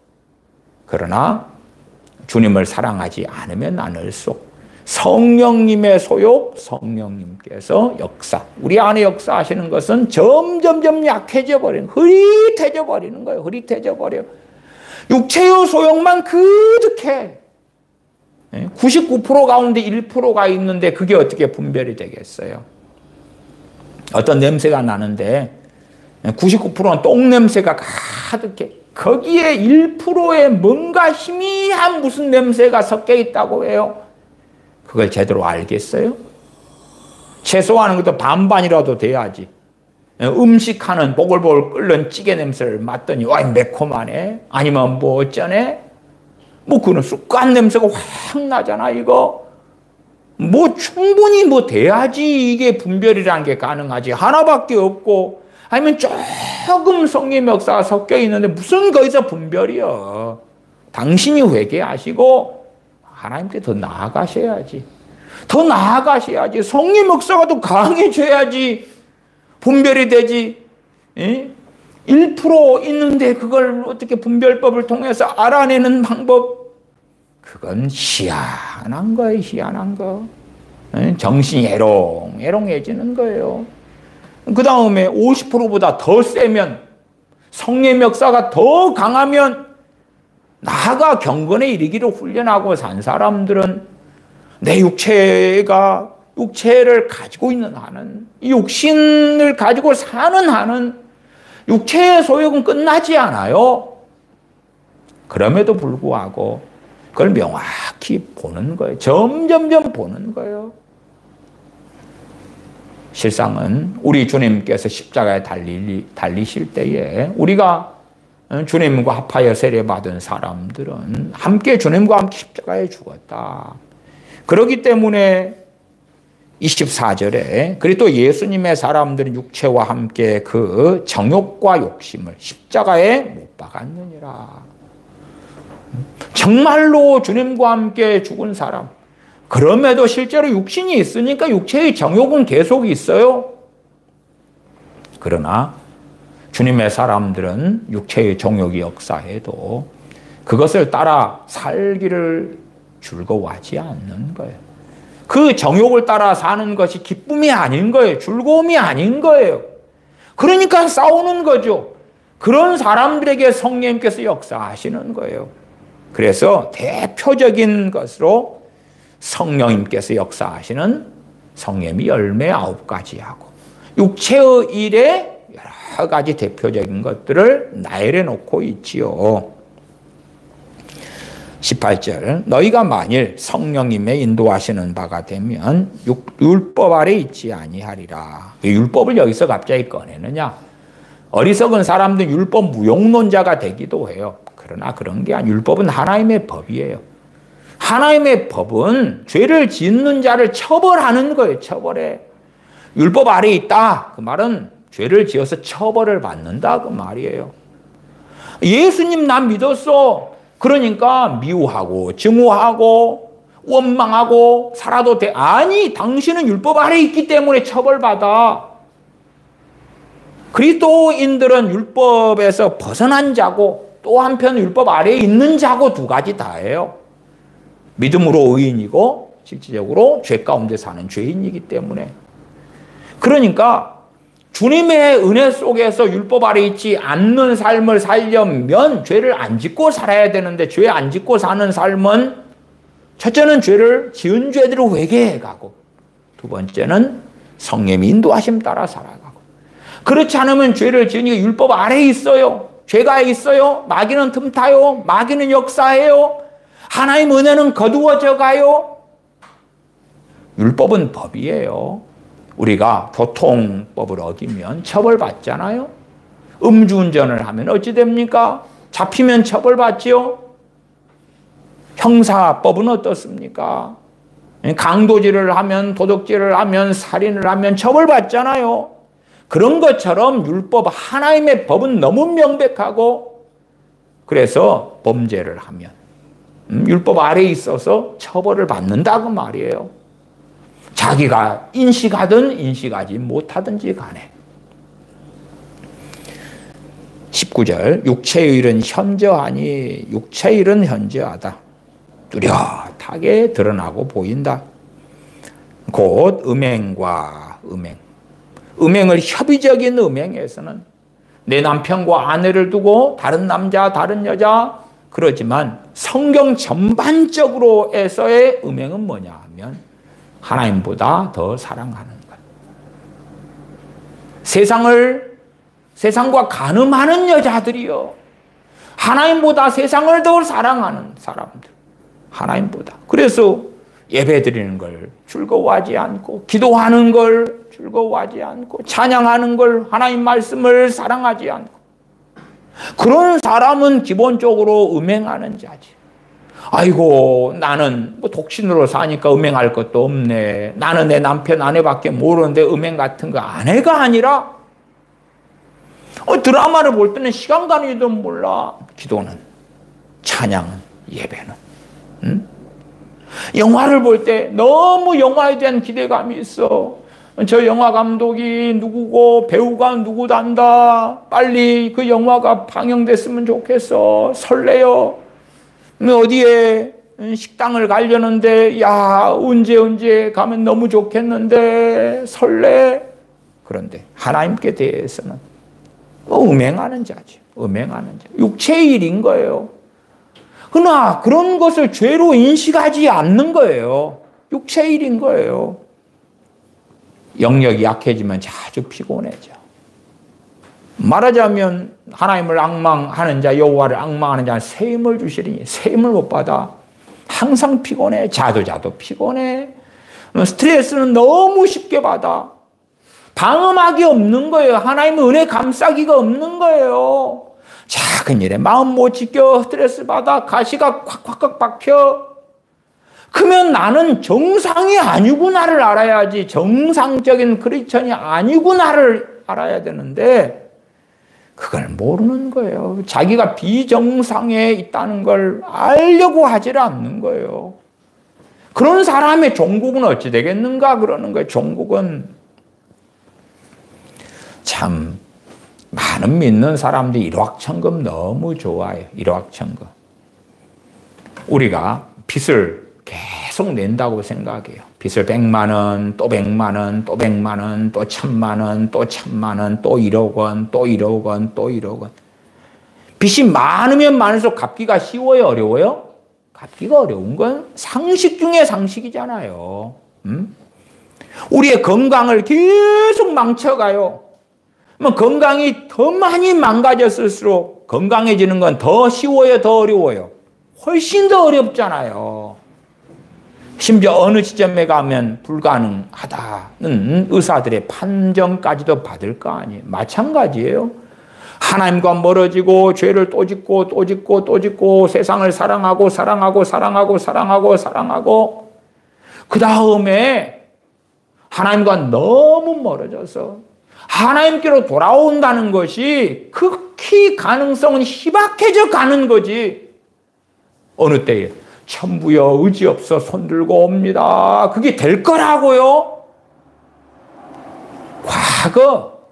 그러나 주님을 사랑하지 않으면 않을수록 성령님의 소욕, 성령님께서 역사, 우리 안에 역사하시는 것은 점점점 약해져 버리는, 흐릿해져 버리는 거예요. 흐릿해져 버려요. 육체의 소욕만 그득해. 99% 가운데 1%가 있는데 그게 어떻게 분별이 되겠어요? 어떤 냄새가 나는데 99%는 똥 냄새가 가득해. 거기에 1%의 뭔가 희미한 무슨 냄새가 섞여 있다고 해요. 그걸 제대로 알겠어요? 채소하는 것도 반반이라도 돼야지. 음식하는 보글보글 끓는 찌개 냄새를 맡더니 와 매콤하네. 아니면 뭐 어쩌네. 뭐 그런 쑥간 냄새가 확 나잖아 이거. 뭐 충분히 뭐 돼야지 이게 분별이라는 게 가능하지. 하나밖에 없고 아니면 조금 성령의 역사가 섞여 있는데 무슨 거기서 분별이요. 당신이 회개하시고 하나님께 더 나아가셔야지. 더 나아가셔야지. 성령 역사가 더 강해져야지. 분별이 되지. 1% 있는데 그걸 어떻게 분별법을 통해서 알아내는 방법. 그건 희한한 거예요. 희한한 거. 정신이 애롱애롱해지는 거예요. 그 다음에 50%보다 더 세면 성령 역사가 더 강하면 나아가 경건에 이르기로 훈련하고 산 사람들은 내 육체를 가지고 있는 한은, 이 육신을 가지고 사는 한은 육체의 소욕은 끝나지 않아요. 그럼에도 불구하고 그걸 명확히 보는 거예요. 점점점 보는 거예요. 실상은 우리 주님께서 십자가에 달리실 때에 우리가 주님과 합하여 세례받은 사람들은 함께 주님과 함께 십자가에 죽었다. 그렇기 때문에 24절에 그리고 또 예수님의 사람들은 육체와 함께 그 정욕과 욕심을 십자가에 못 박았느니라. 정말로 주님과 함께 죽은 사람, 그럼에도 실제로 육신이 있으니까 육체의 정욕은 계속 있어요. 그러나 주님의 사람들은 육체의 정욕이 역사해도 그것을 따라 살기를 즐거워하지 않는 거예요. 그 정욕을 따라 사는 것이 기쁨이 아닌 거예요. 즐거움이 아닌 거예요. 그러니까 싸우는 거죠. 그런 사람들에게 성령님께서 역사하시는 거예요. 그래서 대표적인 것으로 성령님께서 역사하시는 성령의 열매 9가지하고 육체의 일에 여러 가지 대표적인 것들을 나열해 놓고 있지요. 18절 너희가 만일 성령님의 인도하시는 바가 되면 율법 아래 있지 아니하리라. 율법을 여기서 갑자기 꺼내느냐. 어리석은 사람들은 율법 무용론자가 되기도 해요. 그러나 그런 게 아니라 율법은 하나님의 법이에요. 하나님의 법은 죄를 짓는 자를 처벌하는 거예요. 처벌해. 율법 아래에 있다. 그 말은 죄를 지어서 처벌을 받는다. 그 말이에요. 예수님 난 믿었어. 그러니까 미워하고 증오하고 원망하고 살아도 돼. 아니, 당신은 율법 아래에 있기 때문에 처벌받아. 그리스도인들은 율법에서 벗어난 자고 또 한편 율법 아래에 있는 자고 두 가지 다예요. 믿음으로 의인이고 실질적으로 죄 가운데 사는 죄인이기 때문에. 그러니까 주님의 은혜 속에서 율법 아래에 있지 않는 삶을 살려면 죄를 안 짓고 살아야 되는데, 죄 안 짓고 사는 삶은 첫째는 죄를 지은 죄대로 회개해 가고, 두 번째는 성령의 인도하심 따라 살아가고. 그렇지 않으면 죄를 지으니까 율법 아래에 있어요. 죄가 있어요. 마귀는 틈타요. 마귀는 역사해요. 하나님 은혜는 거두어져 가요. 율법은 법이에요. 우리가 교통법을 어기면 처벌받잖아요. 음주운전을 하면 어찌 됩니까? 잡히면 처벌받지요. 형사법은 어떻습니까? 강도질을 하면, 도둑질을 하면, 살인을 하면 처벌받잖아요. 그런 것처럼 율법, 하나님의 법은 너무 명백하고, 그래서 범죄를 하면 율법 아래에 있어서 처벌을 받는다고 말이에요. 자기가 인식하든 인식하지 못하든지 간에. 19절, 육체의 일은 현저하니 육체의 일은 현저하다. 뚜렷하게 드러나고 보인다. 곧 음행과 음행. 음행을 협의적인 음행에서는 내 남편과 아내를 두고 다른 남자, 다른 여자 그러지만 성경 전반적으로에서의 음행은 뭐냐 하면 하나님보다 더 사랑하는 것. 세상과 간음하는 여자들이요. 하나님보다 세상을 더 사랑하는 사람들. 하나님보다. 그래서 예배 드리는 걸 즐거워하지 않고, 기도하는 걸 즐거워하지 않고, 찬양하는 걸, 하나님 말씀을 사랑하지 않고. 그런 사람은 기본적으로 음행하는 자지. 아이고, 나는 뭐 독신으로 사니까 음행할 것도 없네. 나는 내 남편, 아내밖에 모르는데 음행 같은 거 아내가 아니라, 드라마를 볼 때는 시간 가는 줄도 몰라. 기도는, 찬양은, 예배는. 응? 영화를 볼 때 너무 영화에 대한 기대감이 있어. 저 영화 감독이 누구고 배우가 누구단다. 빨리 그 영화가 방영됐으면 좋겠어. 설레요. 어디에 식당을 가려는데 야 언제 가면 너무 좋겠는데 설레. 그런데 하나님께 대해서는 음행하는 자지. 음행하는 자. 육체의 일인 거예요. 그러나 그런 것을 죄로 인식하지 않는 거예요. 육체의 일인 거예요. 영역이 약해지면 자주 피곤해져. 말하자면 하나님을 앙망하는 자, 여호와를 앙망하는 자는 새 힘을 주시리니 새 힘을 못 받아. 항상 피곤해. 자도 피곤해. 스트레스는 너무 쉽게 받아. 방음하기 없는 거예요. 하나님의 은혜 감싸기가 없는 거예요. 작은 일에 마음 못 지켜 스트레스 받아. 가시가 콱콱콱 박혀. 그러면 나는 정상이 아니구나를 알아야지. 정상적인 크리스천이 아니구나를 알아야 되는데 그걸 모르는 거예요. 자기가 비정상에 있다는 걸 알려고 하질 않는 거예요. 그런 사람의 종국은 어찌 되겠는가 그러는 거예요. 종국은 참 많은 믿는 사람들이 일확천금 너무 좋아해요. 일확천금. 우리가 빚을 계속 낸다고 생각해요. 빚을 100만 원, 또 100만 원, 또 100만 원, 또 1000만 원, 또 1000만 원, 또 1억 원, 또 1억 원, 또 1억 원. 빚이 많으면 많을수록 갚기가 쉬워요? 어려워요? 갚기가 어려운 건 상식 중에 상식이잖아요. 우리의 건강을 계속 망쳐가요. 건강이 더 많이 망가졌을수록 건강해지는 건 더 쉬워요? 더 어려워요? 훨씬 더 어렵잖아요. 심지어 어느 지점에 가면 불가능하다는 의사들의 판정까지도 받을 거 아니에요. 마찬가지예요. 하나님과 멀어지고 죄를 또 짓고 또 짓고 또 짓고 세상을 사랑하고 그 다음에 하나님과 너무 멀어져서 하나님께로 돌아온다는 것이 극히 가능성은 희박해져 가는 거지. 어느 때에 천부여 의지 없어 손들고 옵니다. 그게 될 거라고요?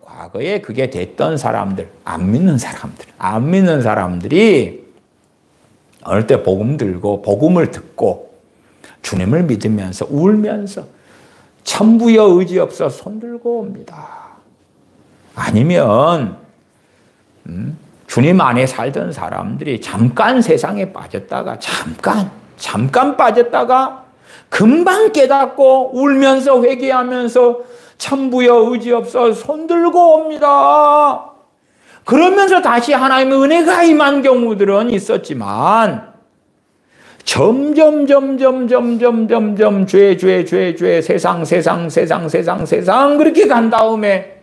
과거에 그게 됐던 사람들, 안 믿는 사람들이 어느 때 복음 들고 복음을 듣고 주님을 믿으면서 울면서 천부여 의지 없어 손들고 옵니다. 아니면 주님 안에 살던 사람들이 잠깐 세상에 빠졌다가 잠깐 빠졌다가 금방 깨닫고 울면서 회개하면서 천부여 의지 없어 손들고 옵니다. 그러면서 다시 하나님의 은혜가 임한 경우들은 있었지만 점점 죄 세상 그렇게 간 다음에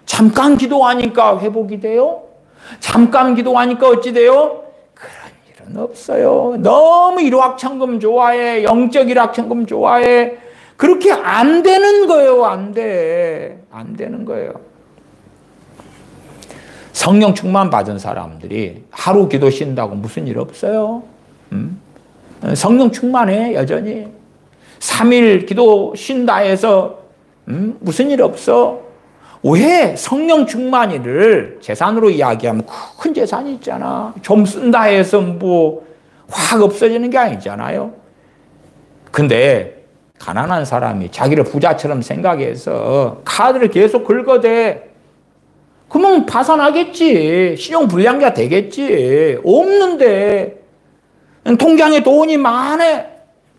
잠깐 기도하니까 회복이 돼요? 잠깐 기도하니까 어찌 돼요? 그런 일은 없어요. 너무 일확천금 좋아해. 영적 일확천금 좋아해. 그렇게 안 되는 거예요. 안 되는 거예요. 성령 충만 받은 사람들이 하루 기도 쉰다고 무슨 일 없어요? 성령 충만해 여전히. 3일 기도 쉰다 해서 무슨 일 없어? 왜 성령 충만이를 재산으로 이야기하면 큰 재산이 있잖아. 좀 쓴다 해서 뭐 확 없어지는 게 아니잖아요. 근데 가난한 사람이 자기를 부자처럼 생각해서 카드를 계속 긁어대. 그러면 파산하겠지. 신용불량자 되겠지. 없는데 통장에 돈이 많아.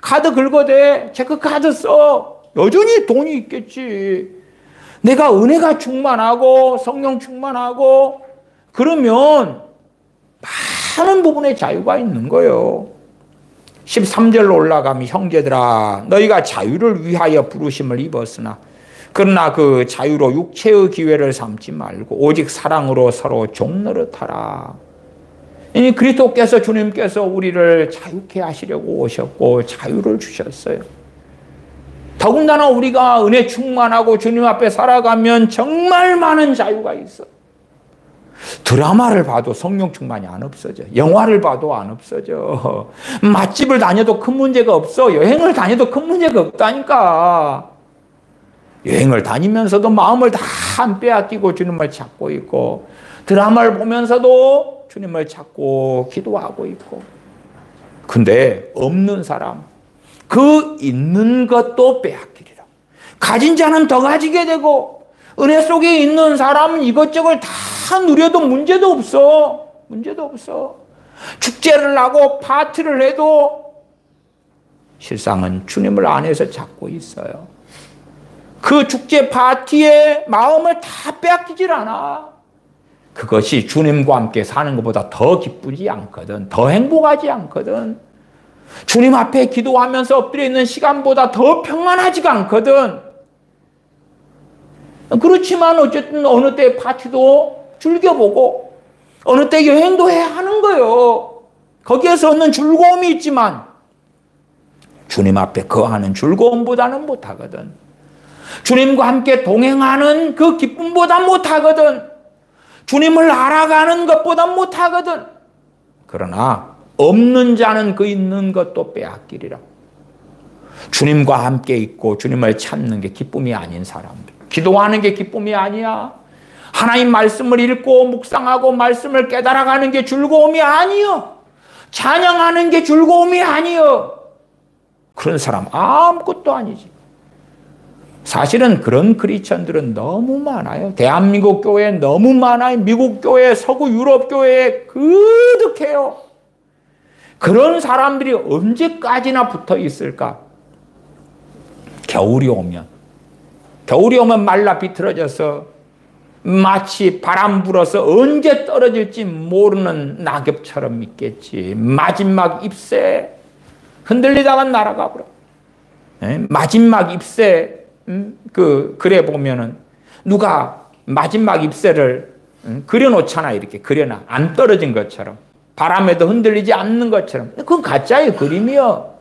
카드 긁어대. 체크카드 써. 여전히 돈이 있겠지. 내가 은혜가 충만하고 성령 충만하고 그러면 많은 부분에 자유가 있는 거예요. 13절로 올라가면 형제들아 너희가 자유를 위하여 부르심을 입었으나 그러나 그 자유로 육체의 기회를 삼지 말고 오직 사랑으로 서로 종노릇하라. 그리스도께서 주님께서 우리를 자유케 하시려고 오셨고 자유를 주셨어요. 더군다나 우리가 은혜 충만하고 주님 앞에 살아가면 정말 많은 자유가 있어. 드라마를 봐도 성령 충만이 안 없어져. 영화를 봐도 안 없어져. 맛집을 다녀도 큰 문제가 없어. 여행을 다녀도 큰 문제가 없다니까. 여행을 다니면서도 마음을 다 안 빼앗기고 주님을 찾고 있고 드라마를 보면서도 주님을 찾고 기도하고 있고. 근데 없는 사람, 그 있는 것도 빼앗기리라. 가진 자는 더 가지게 되고 은혜 속에 있는 사람은 이것저것 다 누려도 문제도 없어. 축제를 하고 파티를 해도 실상은 주님을 안에서 찾고 있어요. 그 축제 파티에 마음을 다 빼앗기질 않아. 그것이 주님과 함께 사는 것보다 더 기쁘지 않거든. 더 행복하지 않거든. 주님 앞에 기도하면서 엎드려 있는 시간보다 더 평안하지가 않거든. 그렇지만 어쨌든 어느 때 파티도 즐겨보고 어느 때 여행도 해야 하는 거예요. 거기에서 얻는 즐거움이 있지만 주님 앞에 거하는 즐거움보다는 못하거든. 주님과 함께 동행하는 그 기쁨보다 못하거든. 주님을 알아가는 것보다 못하거든. 그러나 없는 자는 그 있는 것도 빼앗기리라. 주님과 함께 있고 주님을 찾는 게 기쁨이 아닌 사람들. 기도하는 게 기쁨이 아니야. 하나님 말씀을 읽고 묵상하고 말씀을 깨달아가는 게 즐거움이 아니요. 찬양하는 게 즐거움이 아니요. 그런 사람 아무것도 아니지. 사실은 그런 크리스천들은 너무 많아요. 대한민국 교회에 너무 많아요. 미국 교회, 서구 유럽 교회에 그득해요. 그런 사람들이 언제까지나 붙어 있을까? 겨울이 오면 말라 비틀어져서 마치 바람 불어서 언제 떨어질지 모르는 낙엽처럼 있겠지. 마지막 잎새 흔들리다가 날아가 버려. 마지막 잎새 글에 보면은 누가 마지막 잎새를 그려놓잖아. 이렇게 그려놔. 안 떨어진 것처럼. 바람에도 흔들리지 않는 것처럼. 그건 가짜의 그림이요.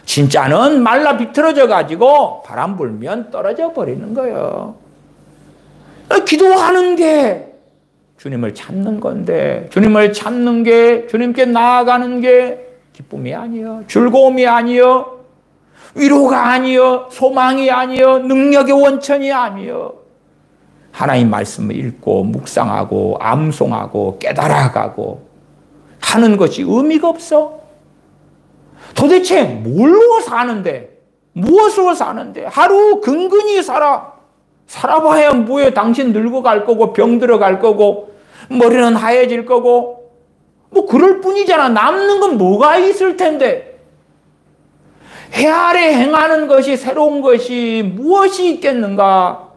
진짜는 말라 비틀어져 가지고 바람 불면 떨어져 버리는 거예요. 기도하는 게 주님을 찾는 건데, 주님을 찾는 게, 주님께 나아가는 게 기쁨이 아니요, 즐거움이 아니요, 위로가 아니요, 소망이 아니요, 능력의 원천이 아니요. 하나님 말씀을 읽고 묵상하고 암송하고 깨달아가고 하는 것이 의미가 없어. 도대체 뭘로 사는데, 무엇으로 사는데, 하루 근근히 살아봐야 뭐예요? 당신 늙어갈 거고 병 들어갈 거고 머리는 하얘질 거고 뭐 그럴 뿐이잖아. 남는 건 뭐가 있을 텐데. 해 아래 행하는 것이, 새로운 것이 무엇이 있겠는가?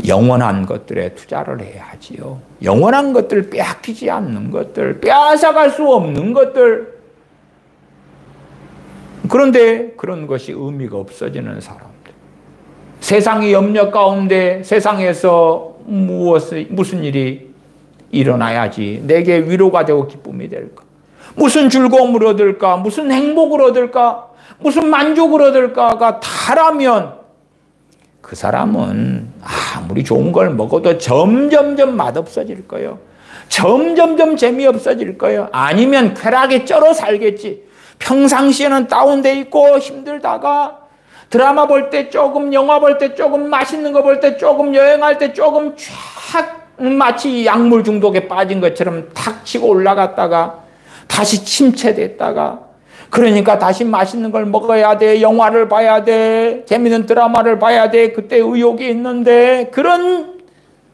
영원한 것들에 투자를 해야지요. 영원한 것들, 빼앗기지 않는 것들, 빼앗아갈 수 없는 것들. 그런데 그런 것이 의미가 없어지는 사람들. 세상의 염려 가운데 세상에서 무슨 일이 일어나야지 내게 위로가 되고 기쁨이 될까? 무슨 즐거움을 얻을까? 무슨 행복을 얻을까? 무슨 만족을 얻을까가 다라면 그 사람은 아무리 좋은 걸 먹어도 점점점 맛없어질 거예요. 점점점 재미없어질 거예요. 아니면 쾌락에 쩔어 살겠지. 평상시에는 다운돼 있고 힘들다가 드라마 볼 때 조금, 영화 볼 때 조금, 맛있는 거 볼 때 조금, 여행할 때 조금 쫙 마치 약물 중독에 빠진 것처럼 탁 치고 올라갔다가 다시 침체됐다가, 그러니까 다시 맛있는 걸 먹어야 돼, 영화를 봐야 돼, 재밌는 드라마를 봐야 돼, 그때 의욕이 있는데, 그런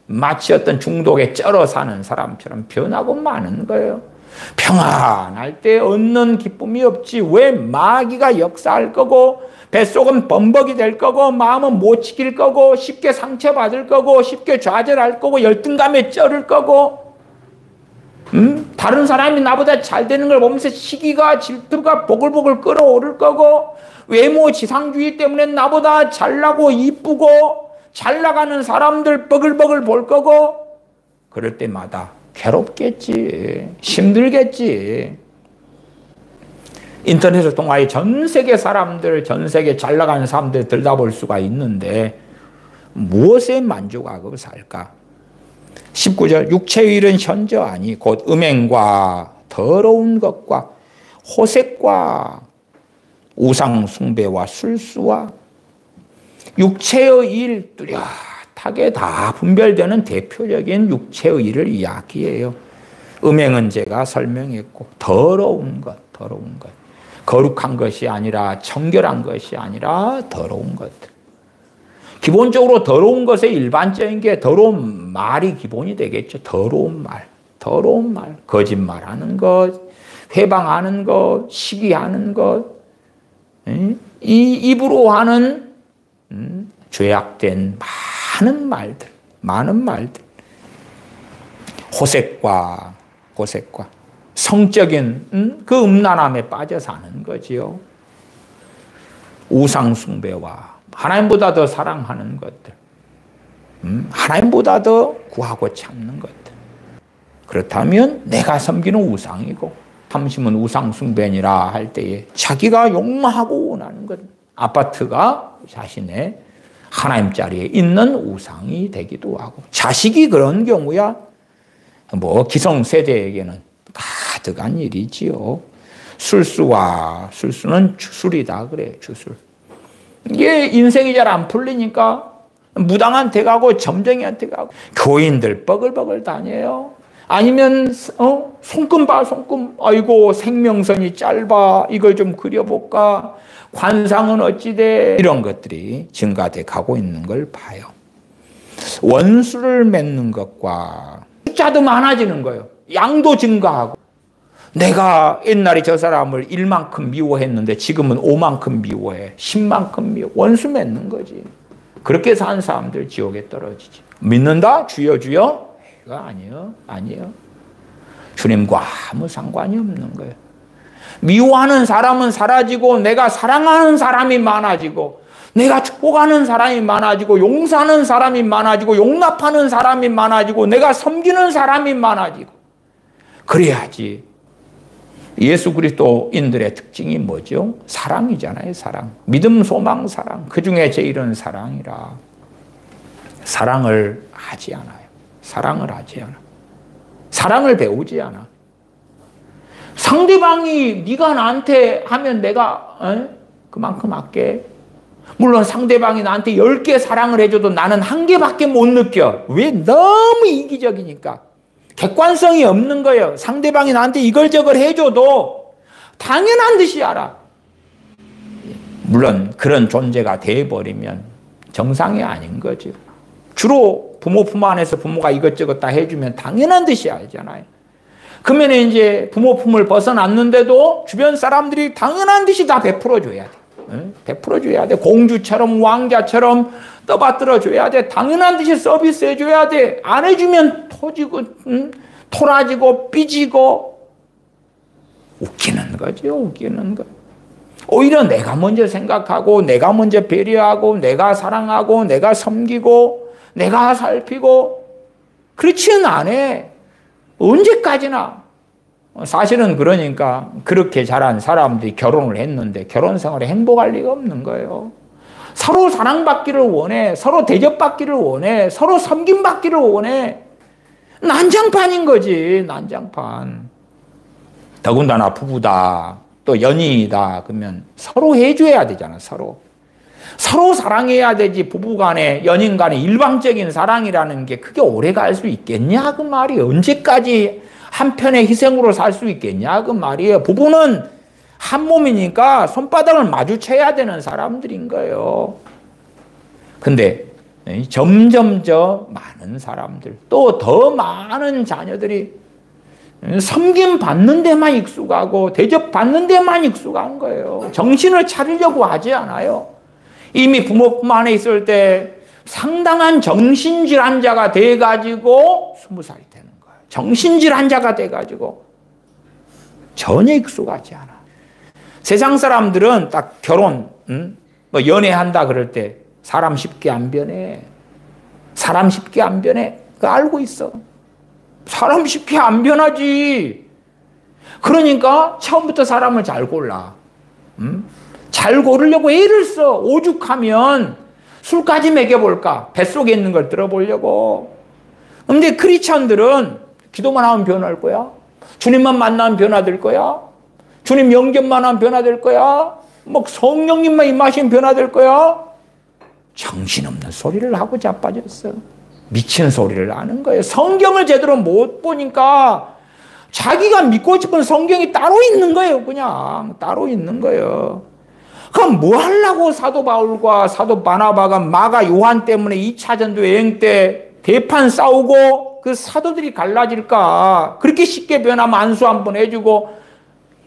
마치 어떤 중독에 쩔어 사는 사람처럼 변하고 마는 거예요. 평안할 때 얻는 기쁨이 없지. 왜? 마귀가 역사할 거고 뱃속은 범벅이 될 거고 마음은 못 지킬 거고 쉽게 상처받을 거고 쉽게 좌절할 거고 열등감에 쩔을 거고, 다른 사람이 나보다 잘 되는 걸 보면서 시기가, 질투가 보글보글 끓어오를 거고, 외모 지상주의 때문에 나보다 잘나고 이쁘고 잘 나가는 사람들 버글버글 볼 거고, 그럴 때마다 괴롭겠지, 힘들겠지. 인터넷을 통하여 전 세계 사람들, 전 세계 잘 나가는 사람들 들여다볼 수가 있는데 무엇에 만족하고 살까? 19절, 육체의 일은 현저하니 곧 음행과 더러운 것과 호색과 우상 숭배와 술수와 육체의 일, 뚜렷하게 다 분별되는 대표적인 육체의 일을 이야기해요. 음행은 제가 설명했고, 더러운 것. 거룩한 것이 아니라, 청결한 것이 아니라 더러운 것들. 기본적으로 더러운 것의 일반적인 게 더러운 말이 기본이 되겠죠. 더러운 말. 거짓말하는 것, 회방하는 것, 시기하는 것, 이 입으로 하는 죄악된 많은 말들. 호색과 성적인 그 음란함에 빠져 사는 거지요. 우상숭배와 하나님보다 더 사랑하는 것들, 하나님보다 더 구하고 참는 것들. 그렇다면 내가 섬기는 우상이고, 탐심은 우상숭배니라 할 때에 자기가 욕망하고 원하는 것, 아파트가 자신의 하나님 자리에 있는 우상이 되기도 하고, 자식이 그런 경우야 기성세대에게는 가득한 일이지요. 술수는 주술이다 그래, 주술. 이게 인생이 잘 안 풀리니까 무당한테 가고 점쟁이한테 가고 교인들 뻐글뻐글 다녀요. 아니면 손금 봐, 손금. 아이고 생명선이 짧아, 이걸 좀 그려볼까. 관상은 어찌 돼. 이런 것들이 증가돼 가고 있는 걸 봐요. 원수를 맺는 것과 숫자도 많아지는 거예요. 양도 증가하고. 내가 옛날에 저 사람을 1만큼 미워했는데 지금은 5만큼 미워해. 10만큼 미워. 원수 맺는 거지. 그렇게 산 사람들 지옥에 떨어지지. 믿는다? 주여 주여? 이거 아니에요. 주님과 아무 상관이 없는 거예요. 미워하는 사람은 사라지고, 내가 사랑하는 사람이 많아지고, 내가 축복하는 사람이 많아지고, 용서하는 사람이 많아지고, 용납하는 사람이 많아지고, 내가 섬기는 사람이 많아지고, 그래야지 예수 그리스도인들의 특징이 뭐죠? 사랑이잖아요, 사랑. 믿음, 소망, 사랑. 그 중에 제일은 사랑이라. 사랑을 하지 않아요. 사랑을 하지 않아. 사랑을 배우지 않아. 상대방이 네가 나한테 하면 내가 그만큼 할게. 물론 상대방이 나한테 10개 사랑을 해줘도 나는 1개밖에 못 느껴. 왜? 너무 이기적이니까. 객관성이 없는 거예요. 상대방이 나한테 이걸저걸 해줘도 당연한 듯이 알아. 물론 그런 존재가 돼버리면 정상이 아닌 거죠. 주로 부모 품 안에서 부모가 이것저것 다 해주면 당연한 듯이 알잖아요. 그러면 이제 부모 품을 벗어났는데도 주변 사람들이 당연한 듯이 다 베풀어줘야 돼. 베풀어줘야 돼. 공주처럼 왕자처럼 떠받들어줘야 돼. 당연한 듯이 서비스해줘야 돼. 안 해주면 토지고 토라지고 삐지고 웃기는 거죠. 웃기는 거. 오히려 내가 먼저 생각하고 내가 먼저 배려하고 내가 사랑하고 내가 섬기고 내가 살피고 그렇지는 않아. 언제까지나. 사실은 그러니까 그렇게 자란 사람들이 결혼을 했는데 결혼 생활에 행복할 리가 없는 거예요. 서로 사랑받기를 원해. 서로 대접받기를 원해. 서로 섬김받기를 원해. 난장판인 거지. 난장판. 더군다나 부부다. 또 연인이다. 그러면 서로 해줘야 되잖아. 서로 사랑해야 되지. 부부간에 연인 간에 일방적인 사랑이라는 게 그게 오래 갈 수 있겠냐 그 말이에요. 언제까지 한편의 희생으로 살 수 있겠냐 그 말이에요. 부부는 한 몸이니까 손바닥을 마주쳐야 되는 사람들인 거예요. 근데 점점 많은 사람들 또 더 많은 자녀들이 섬김 받는 데만 익숙하고 대접 받는 데만 익숙한 거예요. 정신을 차리려고 하지 않아요. 이미 부모 품 안에 있을 때 상당한 정신질환자가 돼가지고 20살이 되는 거예요. 정신질환자가 돼가지고 전혀 익숙하지 않아. 세상 사람들은 딱 결혼, 뭐 연애한다 그럴 때 사람 쉽게 안 변해. 사람 쉽게 안 변해. 그거 알고 있어. 사람 쉽게 안 변하지. 그러니까 처음부터 사람을 잘 골라. 잘 고르려고 애를 써. 오죽하면 술까지 먹여볼까? 뱃속에 있는 걸 들어보려고. 근데 크리스천들은 기도만 하면 변할 거야. 주님만 만나면 변화될 거야. 주님 영접만 하면 변화될 거야. 뭐 성령님만 임하시면 변화될 거야. 정신없는 소리를 하고 자빠졌어. 미친 소리를 하는 거예요. 성경을 제대로 못 보니까 자기가 믿고 싶은 성경이 따로 있는 거예요. 그냥 따로 있는 거예요. 그럼 뭐 하려고 사도 바울과 사도 바나바가 마가 요한 때문에 2차 전도 여행 때 대판 싸우고 그 사도들이 갈라질까? 그렇게 쉽게 변하면 안수 한번 해주고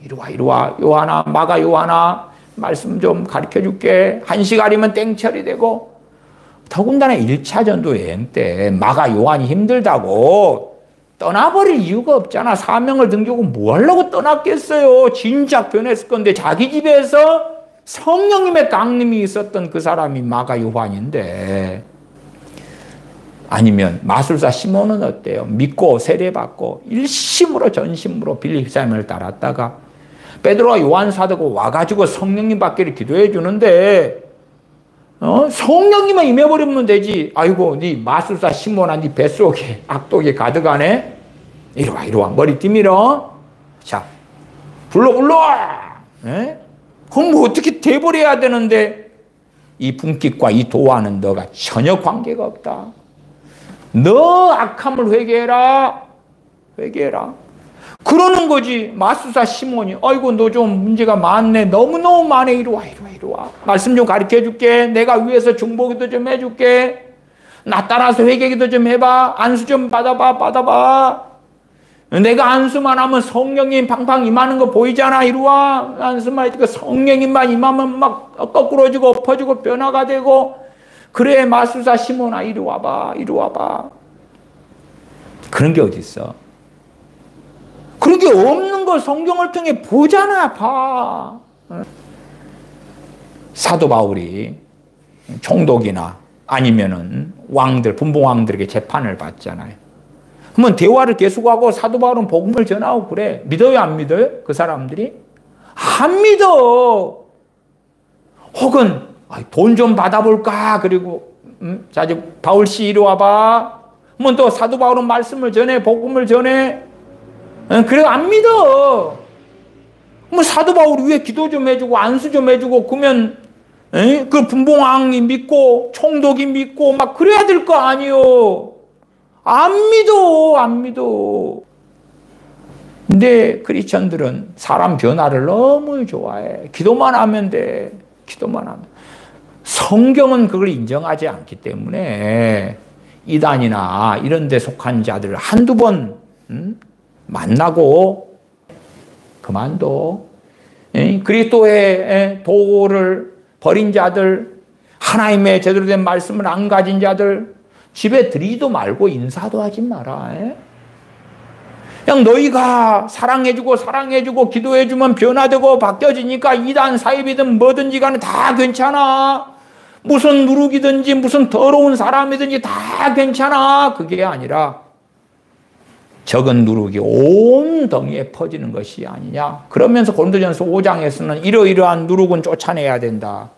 이리 와 요한아, 마가 요한아 말씀 좀 가르쳐 줄게. 1시간이면 땡처리 되고. 더군다나 1차 전도 여행 때 마가 요한이 힘들다고 떠나버릴 이유가 없잖아. 사명을 등지고 뭐 하려고 떠났겠어요. 진작 변했을 건데 자기 집에서 성령님의 강림이 있었던 그 사람이 마가 요한인데. 아니면 마술사 시몬은 어때요? 믿고 세례받고 일심으로 전심으로 빌립 사람을 따랐다가 베드로와 요한 사도가 와가지고 성령님 받기를 기도해 주는데 성령님만 임해버리면 되지. 아이고 네 마술사 시몬아 네 뱃속에 악독이 가득하네. 이리 와 머리 뒤밀어. 자 불러 그럼 뭐 어떻게 돼버려야 되는데 이 분깃과 이 도와는 너가 전혀 관계가 없다. 너 악함을 회개해라. 그러는 거지. 마술사 시몬이 아이고 너 좀 문제가 많네. 너무너무 많네. 이리 와. 말씀 좀 가르쳐 줄게. 내가 위에서 중보기도 좀 해줄게. 나 따라서 회개기도 좀 해봐. 안수 좀 받아봐. 내가 안수만 하면 성령님 팡팡 임하는 거 보이잖아. 이리 와. 안수만 해주니까 성령님만 임하면 막 거꾸로지고 엎어지고 변화가 되고. 그래 마술사 시몬아 이리 와봐. 그런 게 어디 있어? 그런 게 없는 걸 성경을 통해 보잖아. 봐. 사도 바울이 총독이나 아니면은 왕들, 분봉왕들에게 재판을 받잖아요. 한번 대화를 계속하고 사도 바울은 복음을 전하고 그래. 믿어요, 안 믿어요? 그 사람들이? 안 믿어. 혹은 돈 좀 받아볼까? 그리고 자, 이제 바울 씨 이리 와봐. 한번 또 사도 바울은 말씀을 전해, 복음을 전해. 그래, 안 믿어. 뭐 사도 바울이 왜 기도 좀 해주고 안수 좀 해주고 그러면 그 분봉왕이 믿고 총독이 믿고 막 그래야 될 거 아니요. 안 믿어, 안 믿어. 근데 크리스천들은 사람 변화를 너무 좋아해. 기도만 하면 돼. 기도만 하면. 성경은 그걸 인정하지 않기 때문에 이단이나 이런 데 속한 자들을 한두 번 만나고 그만둬. 그리스도의 도를 버린 자들, 하나님의 제대로 된 말씀을 안 가진 자들 집에 들이지도 말고 인사도 하지 마라. 그냥 너희가 사랑해주고 기도해주면 변화되고 바뀌어지니까 이단 사입이든 뭐든지 간에 다 괜찮아. 무슨 누룩이든지 무슨 더러운 사람이든지 다 괜찮아. 그게 아니라 적은 누룩이 온 덩이에 퍼지는 것이 아니냐. 그러면서 고린도전서 5장에서는 이러이러한 누룩은 쫓아내야 된다.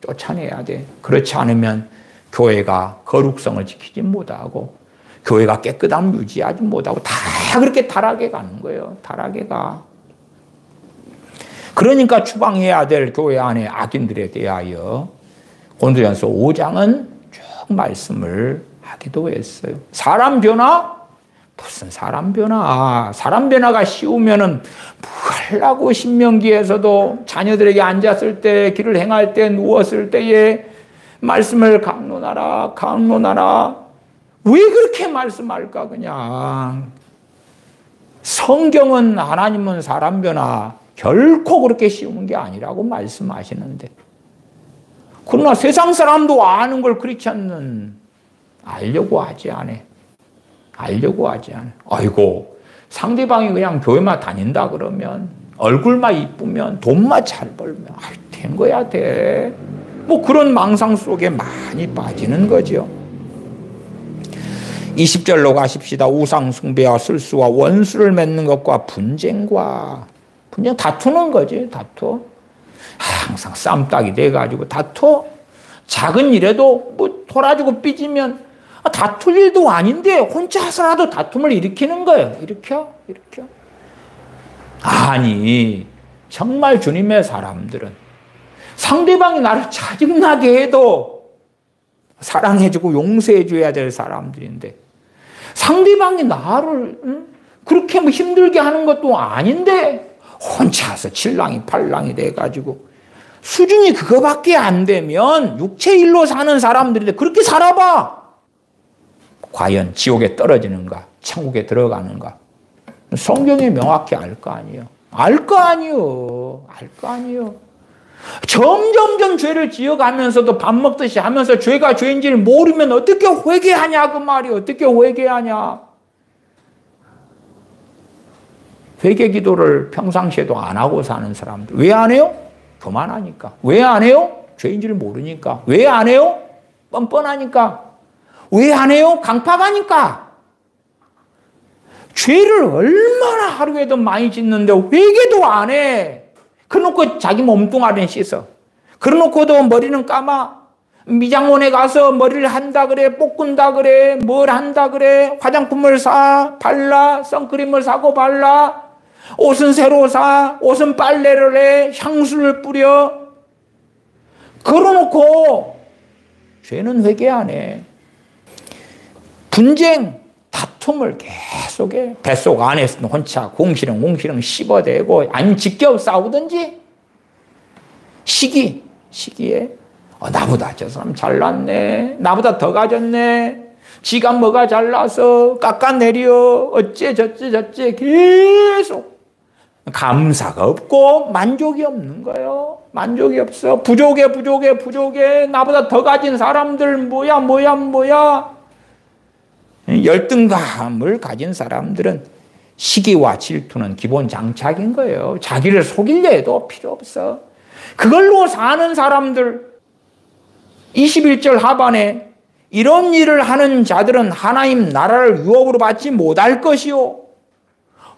쫓아내야 돼. 그렇지 않으면 교회가 거룩성을 지키지 못하고 교회가 깨끗함을 유지하지 못하고 다 그렇게 타락해 가는 거예요. 타락해 가. 그러니까 추방해야 될 교회 안에 악인들에 대하여 고린도전서 5장은 쭉 말씀을 하기도 했어요. 사람 변화? 무슨 사람 변화? 사람 변화가 쉬우면은 뭐 하려고 신명기에서도 자녀들에게 앉았을 때, 길을 행할 때, 누웠을 때에 말씀을 강론하라, 강론하라. 왜 그렇게 말씀할까, 그냥. 성경은 하나님은 사람 변화 결코 그렇게 쉬운 게 아니라고 말씀하시는데. 그러나 세상 사람도 아는 걸 크리스천은 알려고 하지 않아. 알려고 하지 않아. 아이고, 상대방이 그냥 교회만 다닌다 그러면, 얼굴만 이쁘면, 돈만 잘 벌면, 된 거야, 돼. 뭐 그런 망상 속에 많이 빠지는 거죠. 20절로 가십시다. 우상 숭배와 술수와 원수를 맺는 것과 분쟁 다투는 거지, 다투. 항상 쌈딱이 돼가지고 다투. 작은 일에도 뭐 돌아지고 삐지면 다툴 일도 아닌데 혼자서라도 다툼을 일으키는 거예요. 일으켜. 아니, 정말 주님의 사람들은 상대방이 나를 짜증나게 해도 사랑해주고 용서해줘야 될 사람들인데 상대방이 나를 그렇게 뭐 힘들게 하는 것도 아닌데 혼자서 칠랑이 팔랑이 돼가지고 수준이 그거밖에 안 되면 육체일로 사는 사람들인데 그렇게 살아봐. 과연 지옥에 떨어지는가 천국에 들어가는가 성경이 명확히 알 거 아니에요. 알 거 아니에요. 점점점 죄를 지어가면서도 밥 먹듯이 하면서 죄가 죄인지를 모르면 어떻게 회개하냐 그 말이. 어떻게 회개하냐. 회개 기도를 평상시에도 안 하고 사는 사람들. 왜 안 해요? 교만하니까. 왜 안 해요? 죄인지를 모르니까. 왜 안 해요? 뻔뻔하니까. 왜 안 해요? 강팍하니까. 죄를 얼마나 하루에도 많이 짓는데 회개도 안 해. 그래놓고 자기 몸뚱아리는 씻어. 그래놓고도 머리는 감아. 미장원에 가서 머리를 한다 그래, 볶은다 그래, 뭘 한다 그래, 화장품을 사, 발라, 선크림을 사고 발라, 옷은 새로 사, 옷은 빨래를 해, 향수를 뿌려. 그러놓고 죄는 회개 안 해. 분쟁, 다툼을 계속해. 뱃속 안에서는 혼자 공시렁 씹어대고 아니면 직격 싸우든지 시기에 나보다 저 사람 잘났네. 나보다 더 가졌네. 지가 뭐가 잘나서 깎아내려. 어째 저째 계속 감사가 없고 만족이 없는 거예요. 만족이 없어. 부족해. 나보다 더 가진 사람들 뭐야. 열등감을 가진 사람들은 시기와 질투는 기본 장착인 거예요. 자기를 속이려 해도 필요 없어. 그걸로 사는 사람들 21절 하반에 이런 일을 하는 자들은 하나님 나라를 유업으로 받지 못할 것이요.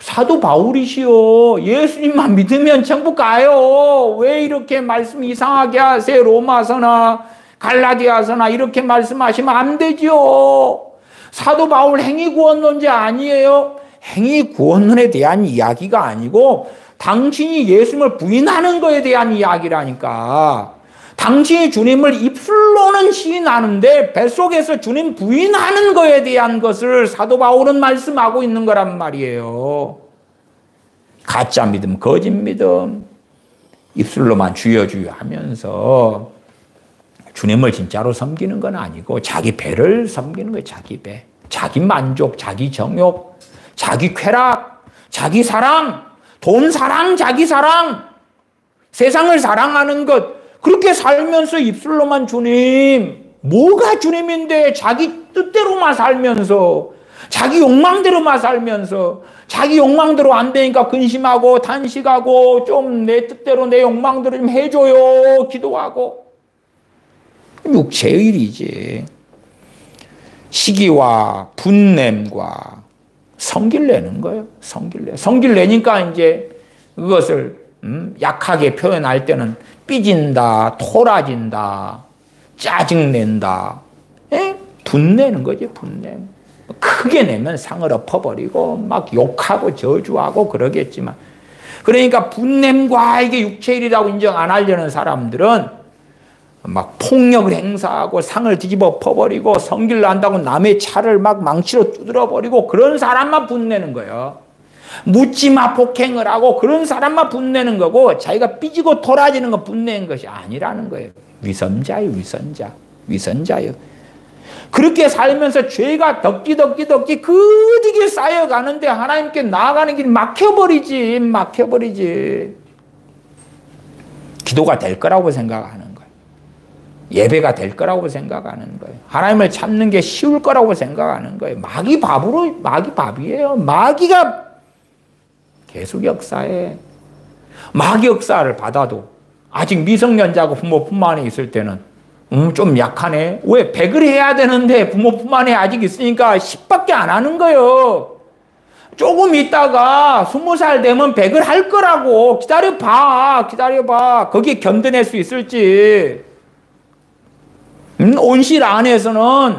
사도 바울이시요. 예수님만 믿으면 천국 가요. 왜 이렇게 말씀 이상하게 하세요? 로마서나 갈라디아서나 이렇게 말씀하시면 안 되죠. 사도 바울 행위구원론자 아니에요. 행위구원론에 대한 이야기가 아니고 당신이 예수님을 부인하는 것에 대한 이야기라니까. 당신이 주님을 입술로는 시인하는데 뱃속에서 주님 부인하는 것에 대한 것을 사도 바울은 말씀하고 있는 거란 말이에요. 가짜 믿음, 거짓 믿음, 입술로만 주여 주여 하면서 주님을 진짜로 섬기는 건 아니고 자기 배를 섬기는 거예요. 자기 배. 자기 만족, 자기 정욕, 자기 쾌락, 자기 사랑, 돈 사랑, 자기 사랑, 세상을 사랑하는 것. 그렇게 살면서 입술로만 주님, 뭐가 주님인데 자기 뜻대로만 살면서, 자기 욕망대로만 살면서, 자기 욕망대로 안 되니까 근심하고 단식하고 좀 내 뜻대로 내 욕망대로 좀 해줘요 기도하고. 육체의 일이지. 시기와 분냄과 성질 내는 거예요. 성질 내니까 이제 그것을 약하게 표현할 때는 삐진다, 토라진다, 짜증낸다, 분내는 거지, 분냄. 크게 내면 상을 엎어버리고 막 욕하고 저주하고 그러겠지만, 그러니까 분냄과 이게 육체일이라고 인정 안 하려는 사람들은 막 폭력을 행사하고 상을 뒤집어 엎어버리고 성질 난다고 남의 차를 막 망치로 두드려버리고 그런 사람만 분내는 거예요. 묻지마 폭행을 하고 그런 사람만 분내는 거고, 자기가 삐지고 토라지는 거 분내는 것이 아니라는 거예요. 위선자예요. 위선자예요. 그렇게 살면서 죄가 덕기 그득이 쌓여가는데 하나님께 나아가는 길이 막혀버리지. 기도가 될 거라고 생각하는 거예요. 예배가 될 거라고 생각하는 거예요. 하나님을 찾는 게 쉬울 거라고 생각하는 거예요. 마귀 밥이에요. 마귀가 계속 역사해. 마귀 역사를 받아도 아직 미성년자고 부모 품 안에 있을 때는 좀 약하네. 왜? 100을 해야 되는데 부모 품 안에 아직 있으니까 10밖에 안 하는 거예요. 조금 있다가 20살 되면 100을 할 거라고. 기다려봐. 거기에 견뎌낼 수 있을지. 온실 안에서는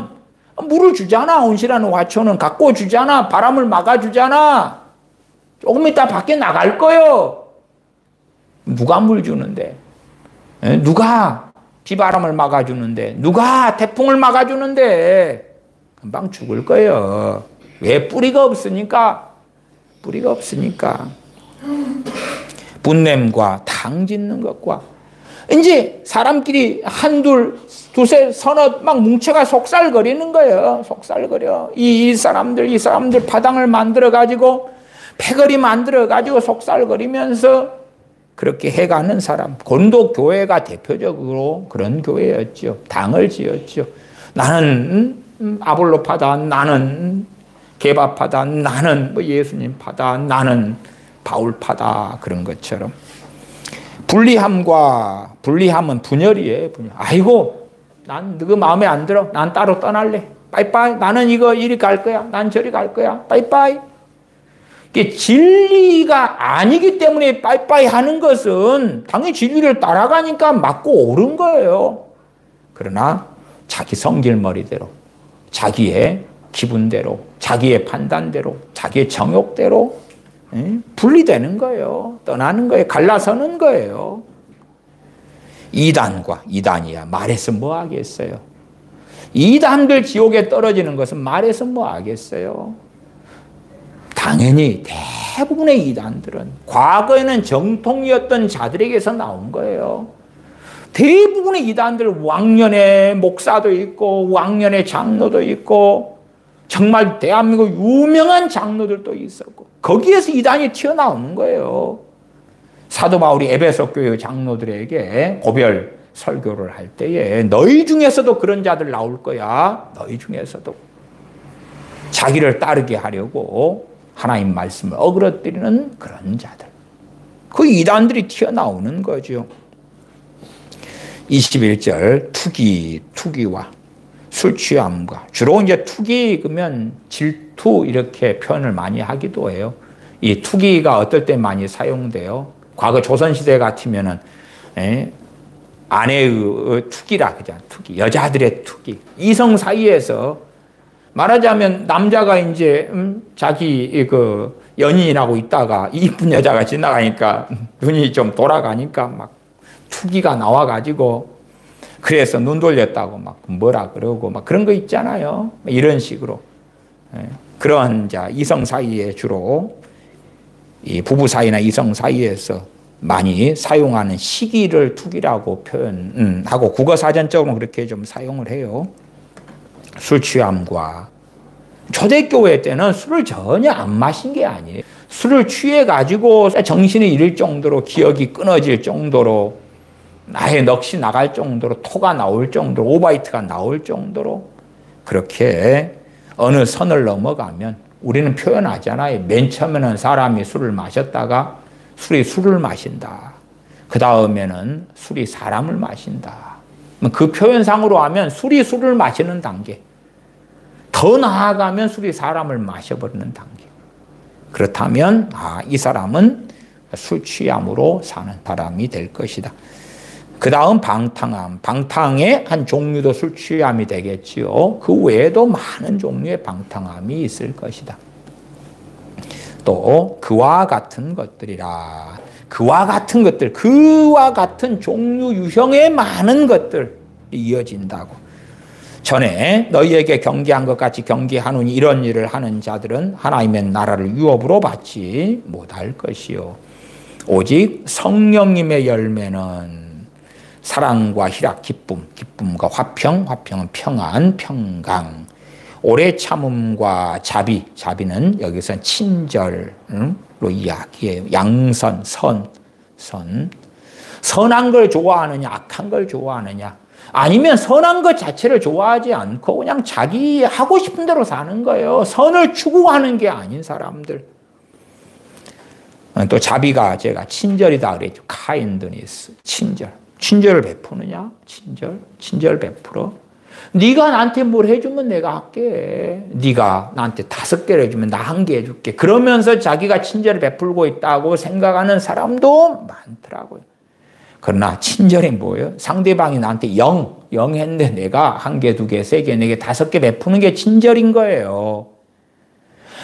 물을 주잖아. 온실하는 화초는 갖고 주잖아. 바람을 막아주잖아. 조금 있다 밖에 나갈 거요. 누가 물 주는데? 누가 비바람을 막아주는데? 누가 태풍을 막아주는데? 금방 죽을 거예요. 왜? 뿌리가 없으니까. 분냄과 당 짓는 것과 이제 사람끼리 한둘, 두세, 서너 막 뭉쳐가 속살거리는 거예요. 속살거려. 이 사람들 파당을 만들어가지고 패거리 만들어가지고 속살거리면서 그렇게 해가는 사람. 고린도 교회가 대표적으로 그런 교회였죠. 당을 지었죠. 나는 아볼로파다. 나는 게바파다. 나는 예수님파다. 나는 바울파다. 그런 것처럼. 분리함은 분열이에요. 분열. 아이고, 난 너그 마음에 안 들어. 난 따로 떠날래. 빠이빠이. 나는 이리 갈 거야. 난 저리 갈 거야. 빠이빠이. 이게 진리가 아니기 때문에 빠이빠이 하는 것은 당연히 진리를 따라가니까 맞고 옳은 거예요. 그러나 자기 성질머리대로, 자기의 기분대로, 자기의 판단대로, 자기의 정욕대로 분리되는 거예요. 떠나는 거예요. 갈라서는 거예요. 이단이야. 말해서 뭐 하겠어요. 이단들 지옥에 떨어지는 것은 말해서 뭐 하겠어요. 당연히 대부분의 이단들은 과거에는 정통이었던 자들에게서 나온 거예요. 대부분의 이단들 왕년의 목사도 있고 왕년의 장로도 있고 정말 대한민국 유명한 장로들도 있었고 거기에서 이단이 튀어나오는 거예요. 사도 바울이 에베소 교회 장로들에게 고별 설교를 할 때에 너희 중에서도 그런 자들 나올 거야. 너희 중에서도. 자기를 따르게 하려고 하나님 말씀을 어그러뜨리는 그런 자들. 그 이단들이 튀어나오는 거죠. 21절 투기와 술 취함과 주로 이제 투기 그러면 질투 이렇게 표현을 많이 하기도 해요. 이 투기가 어떨 때 많이 사용돼요? 과거 조선시대 같으면은 아내의 투기라 그러잖아. 투기. 여자들의 투기. 이성 사이에서 말하자면 남자가 이제 자기 그 연인하고 있다가 이쁜 여자가 지나가니까 눈이 좀 돌아가니까 막 투기가 나와가지고 그래서 눈 돌렸다고 막 뭐라 그러고 막 그런 거 있잖아요. 이런 식으로. 그런 자 이성 사이에 주로 이 부부 사이나 이성 사이에서 많이 사용하는 시기를 투기라고 표현하고 국어사전적으로 그렇게 좀 사용을 해요. 술 취함과 초대교회 때는 술을 전혀 안 마신 게 아니에요. 술을 취해가지고 정신이 잃을 정도로 기억이 끊어질 정도로 아예 넋이 나갈 정도로 토가 나올 정도로 오바이트가 나올 정도로 그렇게 어느 선을 넘어가면 우리는 표현하잖아요. 맨 처음에는 사람이 술을 마셨다가 술이 술을 마신다. 그 다음에는 술이 사람을 마신다. 그 표현상으로 하면 술이 술을 마시는 단계. 더 나아가면 술이 사람을 마셔버리는 단계. 그렇다면 이 사람은 술 취함으로 사는 사람이 될 것이다. 그 다음 방탕함. 방탕의 한 종류도 술 취함이 되겠지요. 그 외에도 많은 종류의 방탕함이 있을 것이다. 또 그와 같은 것들이라. 그와 같은 것들, 그와 같은 종류 유형의 많은 것들이 이어진다고. 전에 너희에게 경계한 것 같이 경계하노니 이런 일을 하는 자들은 하나님의 나라를 유업으로 받지 못할 것이요. 오직 성령님의 열매는 사랑과 희락, 기쁨과 화평, 화평은 평안, 평강, 오래 참음과 자비, 자비는 여기서 친절로 이야기해요. 양선, 선한 걸 좋아하느냐, 악한 걸 좋아하느냐, 아니면 선한 것 자체를 좋아하지 않고 그냥 자기 하고 싶은 대로 사는 거예요. 선을 추구하는 게 아닌 사람들. 또 자비가 제가 친절이다 그랬죠. 카인드니스, 친절을 베푸느냐? 친절 베풀어. 네가 나한테 뭘 해주면 내가 할게. 네가 나한테 5개를 해주면 나 1개 해줄게. 그러면서 자기가 친절을 베풀고 있다고 생각하는 사람도 많더라고요. 그러나 친절이 뭐예요? 상대방이 나한테 0 했는데 내가 1개, 2개, 3개, 4개, 5개 베푸는 게 친절인 거예요.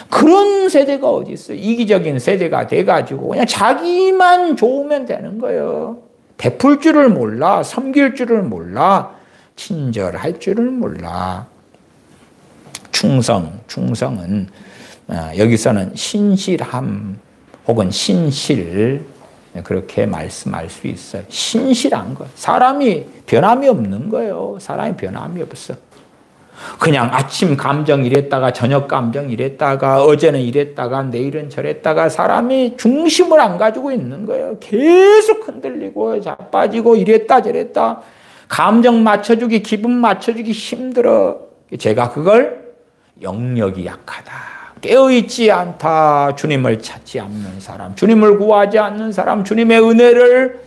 그런 세대가 어디 있어요? 이기적인 세대가 돼가지고 그냥 자기만 좋으면 되는 거예요. 베풀 줄을 몰라, 섬길 줄을 몰라, 친절할 줄을 몰라. 충성은 여기서는 신실함 혹은 신실 그렇게 말씀할 수 있어요. 신실한 거. 사람이 변함이 없는 거예요. 사람이 변함이 없어. 그냥 아침 감정 이랬다가 저녁 감정 이랬다가 어제는 이랬다가 내일은 저랬다가 사람이 중심을 안 가지고 있는 거예요. 계속 흔들리고 자빠지고 이랬다 저랬다. 감정 맞춰주기, 기분 맞춰주기 힘들어. 제가 그걸 영역이 약하다. 깨어있지 않다. 주님을 찾지 않는 사람, 주님을 구하지 않는 사람, 주님의 은혜를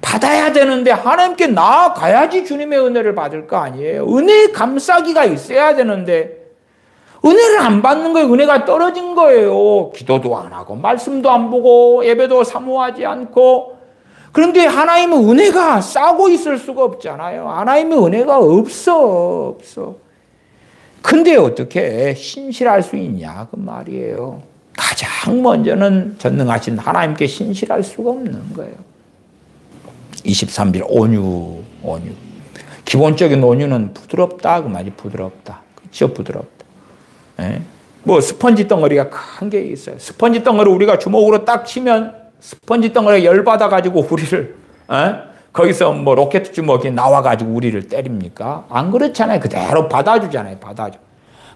받아야 되는데 하나님께 나아가야지 주님의 은혜를 받을 거 아니에요. 은혜의 감싸기가 있어야 되는데 은혜를 안 받는 거예요. 은혜가 떨어진 거예요. 기도도 안 하고 말씀도 안 보고 예배도 사모하지 않고. 그런데 하나님의 은혜가 싸고 있을 수가 없잖아요. 하나님의 은혜가 없어. 근데 어떻게 신실할 수 있냐 그 말이에요. 가장 먼저는 전능하신 하나님께 신실할 수가 없는 거예요. 23절 온유. 기본적인 온유는 부드럽다 그 말이. 부드럽다. 그렇죠? 부드럽다. 뭐 스펀지 덩어리가 큰 게 있어요. 스펀지 덩어리 우리가 주먹으로 딱 치면 스펀지 덩어리가 열받아 가지고 우리를 거기서 뭐 로켓 주먹이 나와 가지고 우리를 때립니까? 안 그렇잖아요. 그대로 받아주잖아요.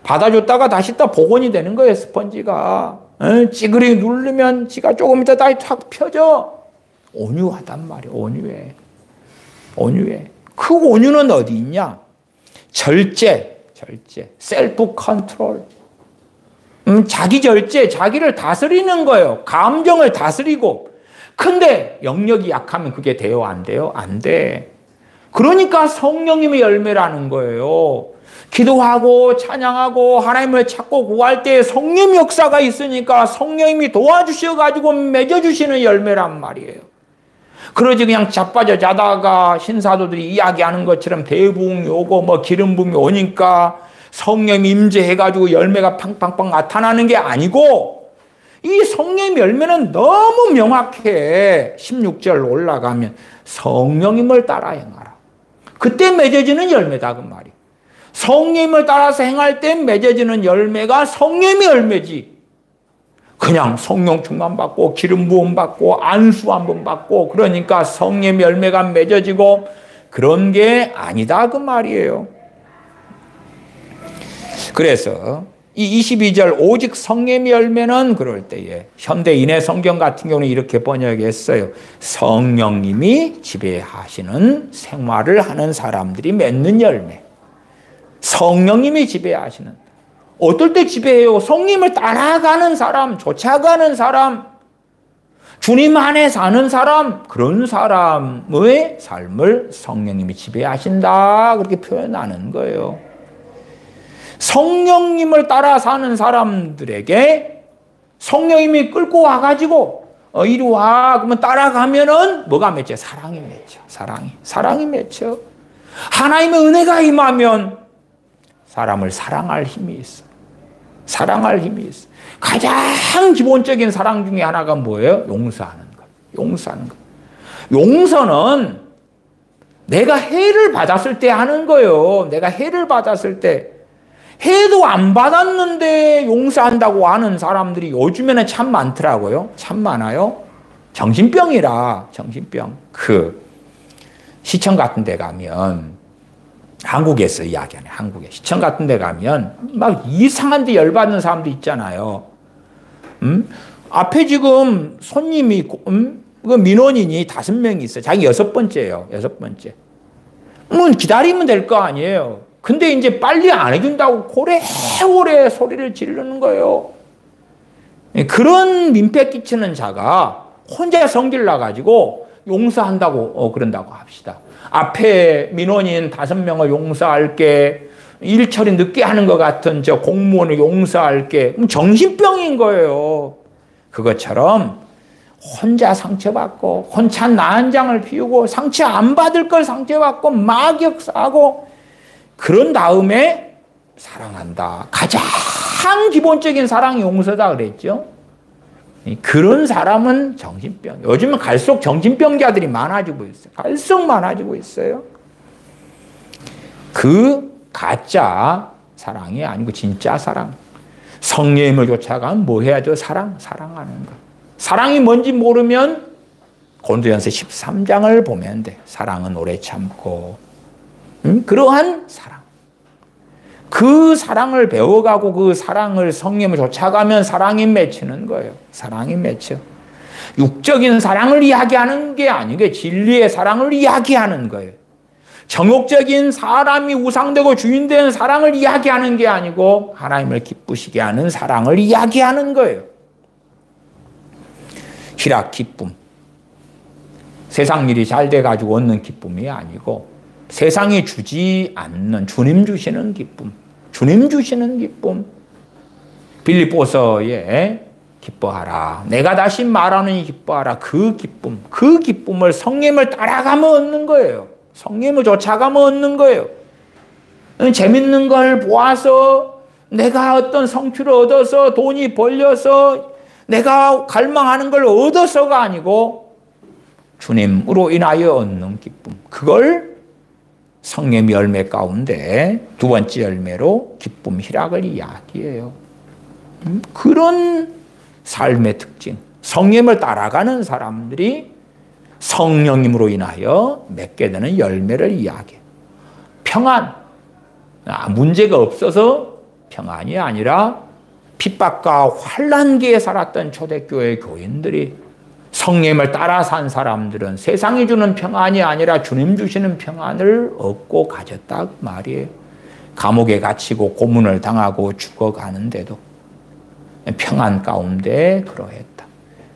받아줬다가 다시 또 복원이 되는 거예요. 스펀지가 찌그리 누르면 지가 조금 있다 다시 탁 펴져. 온유하단 말이에요. 온유해. 그 온유는 어디 있냐? 절제, 셀프 컨트롤. 자기 절제, 자기를 다스리는 거예요. 감정을 다스리고. 근데 영역이 약하면 그게 돼요? 안 돼요? 안 돼. 그러니까 성령님의 열매라는 거예요. 기도하고 찬양하고 하나님을 찾고 구할 때 성령 역사가 있으니까 성령님이 도와주셔가지고 맺어주시는 열매란 말이에요. 그러지 그냥 자빠져 자다가 신사도들이 이야기하는 것처럼 대부흥이 오고 뭐 기름 부음이 오니까 성령이 임재해가지고 열매가 팡팡팡 나타나는 게 아니고, 이 성령의 열매는 너무 명확해. 16절 올라가면 성령님을 따라 행하라. 그때 맺어지는 열매다 그 말이. 성령님을 따라서 행할 때 맺어지는 열매가 성령의 열매지. 그냥 성령 충만 받고 기름 부음 받고 안수 한번 받고 그러니까 성령의 열매가 맺어지고 그런 게 아니다 그 말이에요. 그래서 이 22절 오직 성령의 열매는 그럴 때에 현대인의 성경 같은 경우는 이렇게 번역했어요. 성령님이 지배하시는 생활을 하는 사람들이 맺는 열매. 성령님이 지배하시는, 어떨 때 지배해요? 성령님을 따라가는 사람, 쫓아가는 사람, 주님 안에 사는 사람, 그런 사람의 삶을 성령님이 지배하신다 그렇게 표현하는 거예요. 성령님을 따라 사는 사람들에게 성령님이 끌고 와가지고 이리 와 그러면 따라가면은 뭐가 맺혀? 사랑이 맺혀. 사랑이 맺혀. 하나님의 은혜가 임하면 사람을 사랑할 힘이 있어. 사랑할 힘이 있어. 가장 기본적인 사랑 중에 하나가 뭐예요? 용서하는 것. 용서하는 것. 용서는 내가 해를 받았을 때 하는 거예요. 내가 해를 받았을 때. 해도 안 받았는데 용서한다고 하는 사람들이 요즘에는 참 많더라고요. 참 많아요. 정신병이라, 정신병. 시청 같은 데 가면, 한국에서 이야기하네, 한국에. 시청 같은 데 가면 막 이상한 데 열받는 사람도 있잖아요. 앞에 지금 손님이 있고, 그 민원인이 5명이 있어요. 자기 6번째예요. 6번째. 기다리면 될 거 아니에요. 근데 이제 빨리 안 해준다고 고래고래 소리를 지르는 거예요. 그런 민폐 끼치는 자가 혼자 성질 나가지고 용서한다고 그런다고 합시다. 앞에 민원인 5명을 용서할게, 일 처리 늦게 하는 것 같은 저 공무원을 용서할게. 정신병인 거예요. 그것처럼 혼자 상처받고 혼자 난장을 피우고 상처 안 받을 걸 상처받고 막역사하고 그런 다음에 사랑한다. 가장 기본적인 사랑이 용서다 그랬죠. 그런 사람은 정신병. 요즘은 갈수록 정신병자들이 많아지고 있어요. 갈수록 많아지고 있어요. 그 가짜 사랑이 아니고 진짜 사랑. 성령님을 쫓아가면 뭐 해야 돼요? 사랑하는 것. 사랑이 뭔지 모르면 고린도전서 13장을 보면 돼. 사랑은 오래 참고. 그러한 사랑. 그 사랑을 배워가고 그 사랑을 성령을 쫓아가면 사랑이 맺히는 거예요. 사랑이 맺혀. 육적인 사랑을 이야기하는 게 아니고 진리의 사랑을 이야기하는 거예요. 정욕적인 사람이 우상되고 주인된 사랑을 이야기하는 게 아니고 하나님을 기쁘시게 하는 사랑을 이야기하는 거예요. 희락, 기쁨. 세상 일이 잘 돼가지고 얻는 기쁨이 아니고 세상이 주지 않는 주님 주시는 기쁨. 주님 주시는 기쁨. 빌립보서에 기뻐하라. 내가 다시 말하는 기뻐하라. 그 기쁨. 그 기쁨을 성령을 따라가면 얻는 거예요. 성령을 쫓아가면 얻는 거예요. 재밌는 걸 보아서 내가 어떤 성취를 얻어서 돈이 벌려서 내가 갈망하는 걸 얻어서가 아니고 주님으로 인하여 얻는 기쁨. 그걸 성령의 열매 가운데 2번째 열매로 기쁨, 희락을 이야기해요. 그런 삶의 특징. 성령을 따라가는 사람들이 성령님으로 인하여 맺게 되는 열매를 이야기해요. 평안. 문제가 없어서 평안이 아니라 핍박과 환난기에 살았던 초대교회 교인들이 성령을 따라 산 사람들은 세상이 주는 평안이 아니라 주님 주시는 평안을 얻고 가졌다 그 말이에요. 감옥에 갇히고 고문을 당하고 죽어가는데도 평안 가운데 그러했다.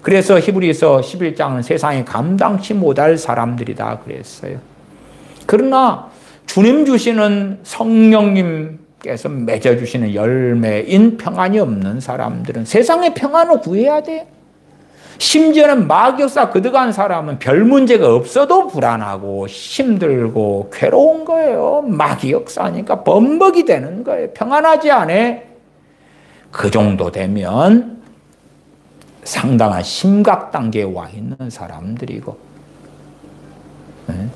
그래서 히브리서 11장은 세상에 감당치 못할 사람들이다 그랬어요. 그러나 주님 주시는 성령님께서 맺어주시는 열매인 평안이 없는 사람들은 세상의 평안을 구해야 돼. 심지어는 마귀역사 거듭한 사람은 별 문제가 없어도 불안하고 힘들고 괴로운 거예요. 마귀역사니까 범벅이 되는 거예요. 평안하지 않아. 그 정도 되면 상당한 심각 단계에 와 있는 사람들이고,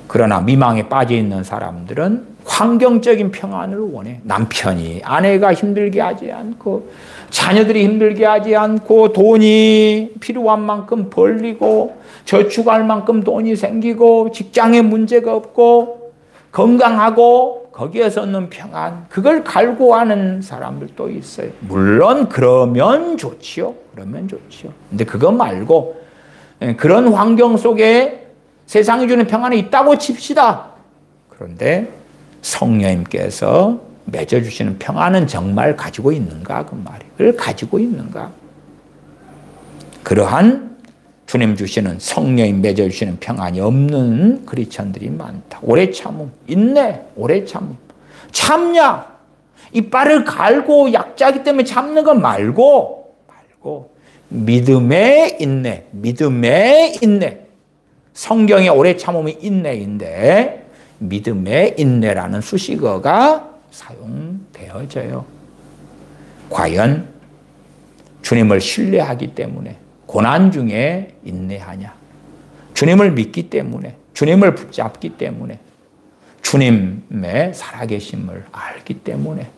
그러나 미망에 빠져 있는 사람들은 환경적인 평안을 원해. 남편이 아내가 힘들게 하지 않고, 자녀들이 힘들게 하지 않고, 돈이 필요한 만큼 벌리고, 저축할 만큼 돈이 생기고, 직장에 문제가 없고, 건강하고, 거기에서 얻는 평안, 그걸 갈구하는 사람들도 있어요. 물론 그러면 좋지요. 그러면 좋지요. 근데 그거 말고 그런 환경 속에 세상이 주는 평안이 있다고 칩시다. 그런데 성령님께서 맺어주시는 평안은 정말 가지고 있는가? 그 말이에요. 그걸 가지고 있는가? 그러한 주님 주시는 성령이 맺어주시는 평안이 없는 크리스천들이 많다. 오래 참음, 인내, 오래 참음. 참냐? 이빨을 갈고 약자기 때문에 참는 거 말고 믿음의 인내, 믿음의 인내. 성경의 오래 참음이 인내인데 믿음의 인내라는 수식어가 사용되어져요. 과연 주님을 신뢰하기 때문에 고난 중에 인내하냐? 주님을 믿기 때문에, 주님을 붙잡기 때문에, 주님의 살아계심을 알기 때문에,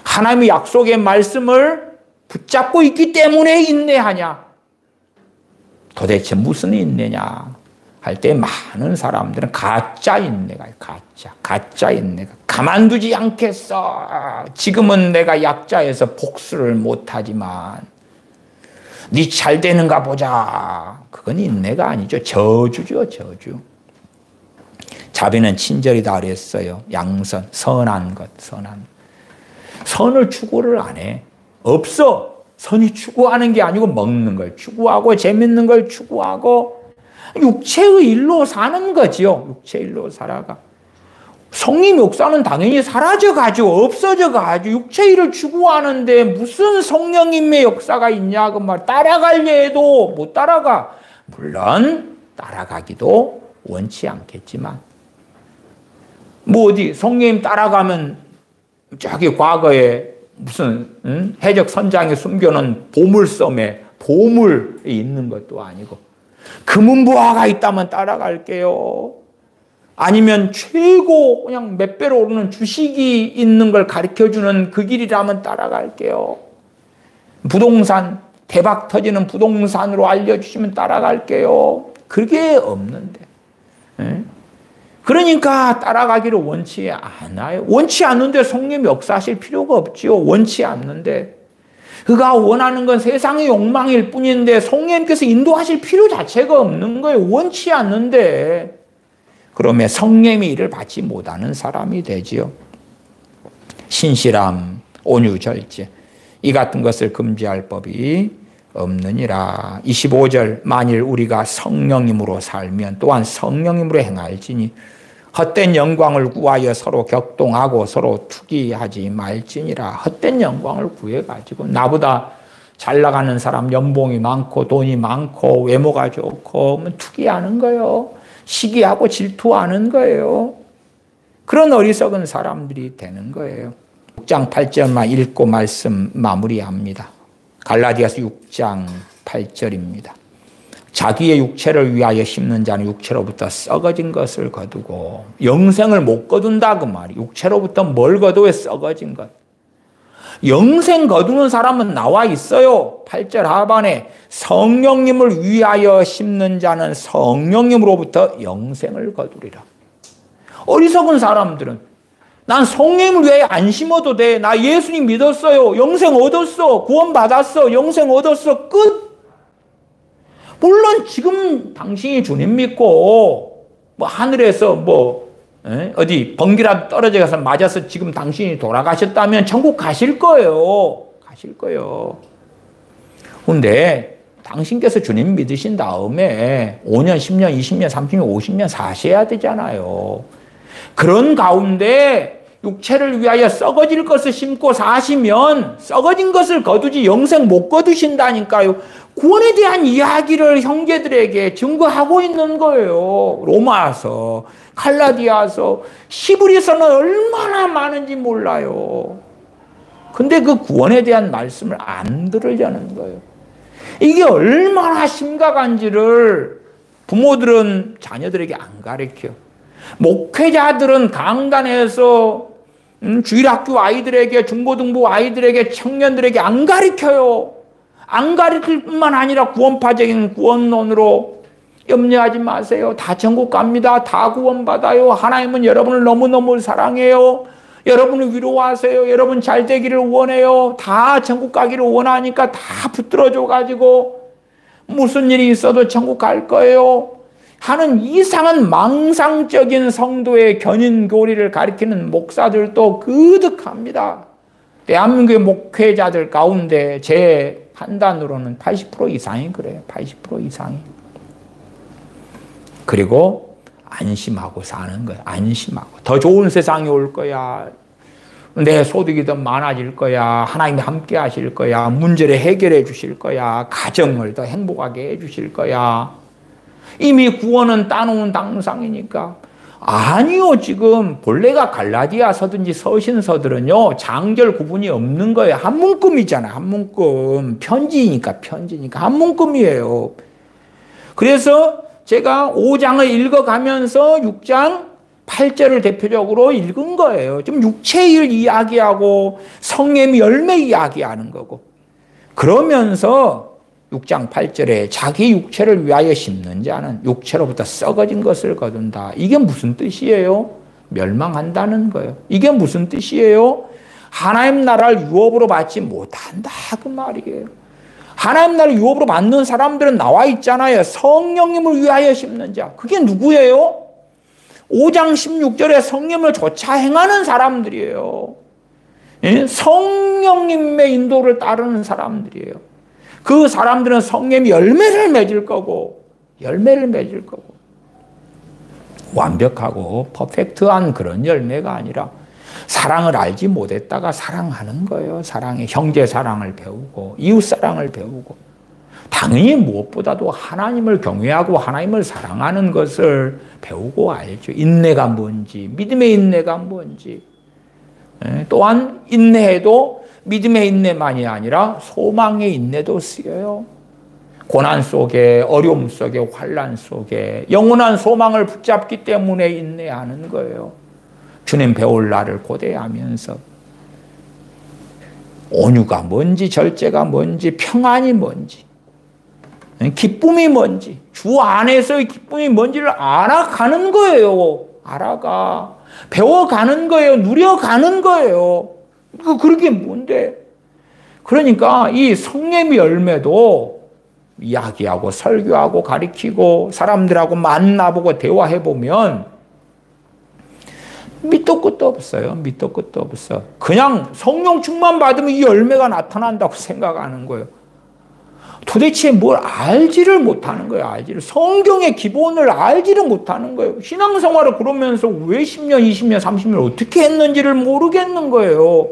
하나님의 약속의 말씀을 붙잡고 있기 때문에 인내하냐? 도대체 무슨 인내냐? 할 때 많은 사람들은 가짜 인내가 가짜 인내가 가만두지 않겠어. 지금은 내가 약자에서 복수를 못하지만 네 잘 되는가 보자. 그건 인내가 아니죠. 저주죠, 저주. 자비는 친절이다 그랬어요. 양선, 선한 것, 선한. 선을 추구를 안 해. 없어. 선이 추구하는 게 아니고 먹는 걸 추구하고 재밌는 걸 추구하고 육체의 일로 사는 거지요. 육체의 일로 살아가. 성령 역사는 당연히 사라져가지고 없어져가지고 육체의 일을 추구하는데 무슨 성령님의 역사가 있냐 그 말. 따라가려 해도 못 따라가. 물론 따라가기도 원치 않겠지만 뭐 어디 성령님 따라가면 저기 과거에 무슨 해적 선장에 숨겨놓은 보물섬에 보물이 있는 것도 아니고 금은보화가 있다면 따라갈게요. 아니면 최고 그냥 몇 배로 오르는 주식이 있는 걸 가르쳐주는 그 길이라면 따라갈게요. 부동산 대박 터지는 부동산으로 알려주시면 따라갈게요. 그게 없는데. 그러니까 따라가기를 원치 않아요. 원치 않는데 성령이 역사하실 필요가 없지요. 원치 않는데. 그가 원하는 건 세상의 욕망일 뿐인데 성령님께서 인도하실 필요 자체가 없는 거예요. 원치 않는데. 그러면 성령의 일을 받지 못하는 사람이 되지요. 신실함, 온유, 절제 이 같은 것을 금지할 법이 없느니라. 25절 만일 우리가 성령님으로 살면 또한 성령님으로 행할지니 헛된 영광을 구하여 서로 격동하고 서로 투기하지 말지니라. 헛된 영광을 구해가지고 나보다 잘 나가는 사람 연봉이 많고 돈이 많고 외모가 좋고 투기하는 거예요. 시기하고 질투하는 거예요. 그런 어리석은 사람들이 되는 거예요. 6장 8절만 읽고 말씀 마무리합니다. 갈라디아서 6장 8절입니다. 자기의 육체를 위하여 심는 자는 육체로부터 썩어진 것을 거두고 영생을 못 거둔다 그 말이. 육체로부터 뭘 거두어? 썩어진 것. 영생 거두는 사람은 나와 있어요. 8절 하반에 성령님을 위하여 심는 자는 성령님으로부터 영생을 거두리라. 어리석은 사람들은 난 성령님을 위하여 안 심어도 돼. 나 예수님 믿었어요. 영생 얻었어. 구원 받았어. 영생 얻었어. 끝. 물론 지금 당신이 주님 믿고 뭐 하늘에서 뭐 어디 번개라도 떨어져 가서 맞아서 지금 당신이 돌아가셨다면 천국 가실 거예요. 가실 거예요. 근데 당신께서 주님 믿으신 다음에 5년, 10년, 20년, 30년, 50년 사셔야 되잖아요. 그런 가운데 육체를 위하여 썩어질 것을 심고 사시면 썩어진 것을 거두지 영생 못 거두신다니까요. 구원에 대한 이야기를 형제들에게 증거하고 있는 거예요. 로마서, 갈라디아서, 히브리서는 얼마나 많은지 몰라요. 근데 그 구원에 대한 말씀을 안 들으려는 거예요. 이게 얼마나 심각한지를 부모들은 자녀들에게 안 가르쳐. 목회자들은 강단에서 주일학교 아이들에게, 중고등부 아이들에게, 청년들에게 안 가르쳐요. 안 가르칠 뿐만 아니라 구원파적인 구원론으로 염려하지 마세요. 다 천국 갑니다. 다 구원받아요. 하나님은 여러분을 너무너무 사랑해요. 여러분을 위로하세요. 여러분 잘 되기를 원해요. 다 천국 가기를 원하니까 다 붙들어줘 가지고 무슨 일이 있어도 천국 갈 거예요 하는 이상한 망상적인 성도의 견인교리를 가리키는 목사들도 그득합니다. 대한민국의 목회자들 가운데 제 판단으로는 80% 이상이 그래요. 80% 이상이. 그리고 안심하고 사는 거야. 안심하고. 더 좋은 세상이 올 거야. 내 소득이 더 많아질 거야. 하나님이 함께 하실 거야. 문제를 해결해 주실 거야. 가정을 더 행복하게 해 주실 거야. 이미 구원은 따놓은 당상이니까. 아니요. 지금 본래가 갈라디아서든지 서신서들은요. 장절 구분이 없는 거예요. 한 문금이잖아요. 한 문금. 편지니까 한 문금이에요. 그래서 제가 5장을 읽어가면서 6장 8절을 대표적으로 읽은 거예요. 좀 육체일 이야기하고 성령의 열매 이야기하는 거고. 그러면서 6장 8절에 자기 육체를 위하여 심는 자는 육체로부터 썩어진 것을 거둔다. 이게 무슨 뜻이에요? 멸망한다는 거예요. 이게 무슨 뜻이에요? 하나님 나라를 유업으로 받지 못한다 그 말이에요. 하나님 나라를 유업으로 받는 사람들은 나와 있잖아요. 성령님을 위하여 심는 자. 그게 누구예요? 5장 16절에 성령을 조차 행하는 사람들이에요. 성령님의 인도를 따르는 사람들이에요. 그 사람들은 성령의 열매를 맺을 거고 완벽하고 퍼펙트한 그런 열매가 아니라 사랑을 알지 못했다가 사랑하는 거예요. 사랑의 형제 사랑을 배우고 이웃 사랑을 배우고 당연히 무엇보다도 하나님을 경외하고 하나님을 사랑하는 것을 배우고 알죠. 인내가 뭔지, 믿음의 인내가 뭔지. 또한 인내해도 믿음의 인내만이 아니라 소망의 인내도 쓰여요. 고난 속에, 어려움 속에, 환난 속에 영원한 소망을 붙잡기 때문에 인내하는 거예요. 주님 배울 날을 고대하면서 온유가 뭔지, 절제가 뭔지, 평안이 뭔지, 기쁨이 뭔지, 주 안에서의 기쁨이 뭔지를 알아가는 거예요. 알아가. 배워가는 거예요. 누려가는 거예요. 그렇게 뭔데? 그러니까 이 성령의 열매도 이야기하고 설교하고 가르치고 사람들하고 만나보고 대화해보면 밑도 끝도 없어요. 밑도 끝도 없어. 그냥 성령 충만 받으면 이 열매가 나타난다고 생각하는 거예요. 도대체 뭘 알지를 못하는 거예요. 알지를. 성경의 기본을 알지를 못하는 거예요. 신앙생활을 그러면서 왜 10년, 20년, 30년 어떻게 했는지를 모르겠는 거예요.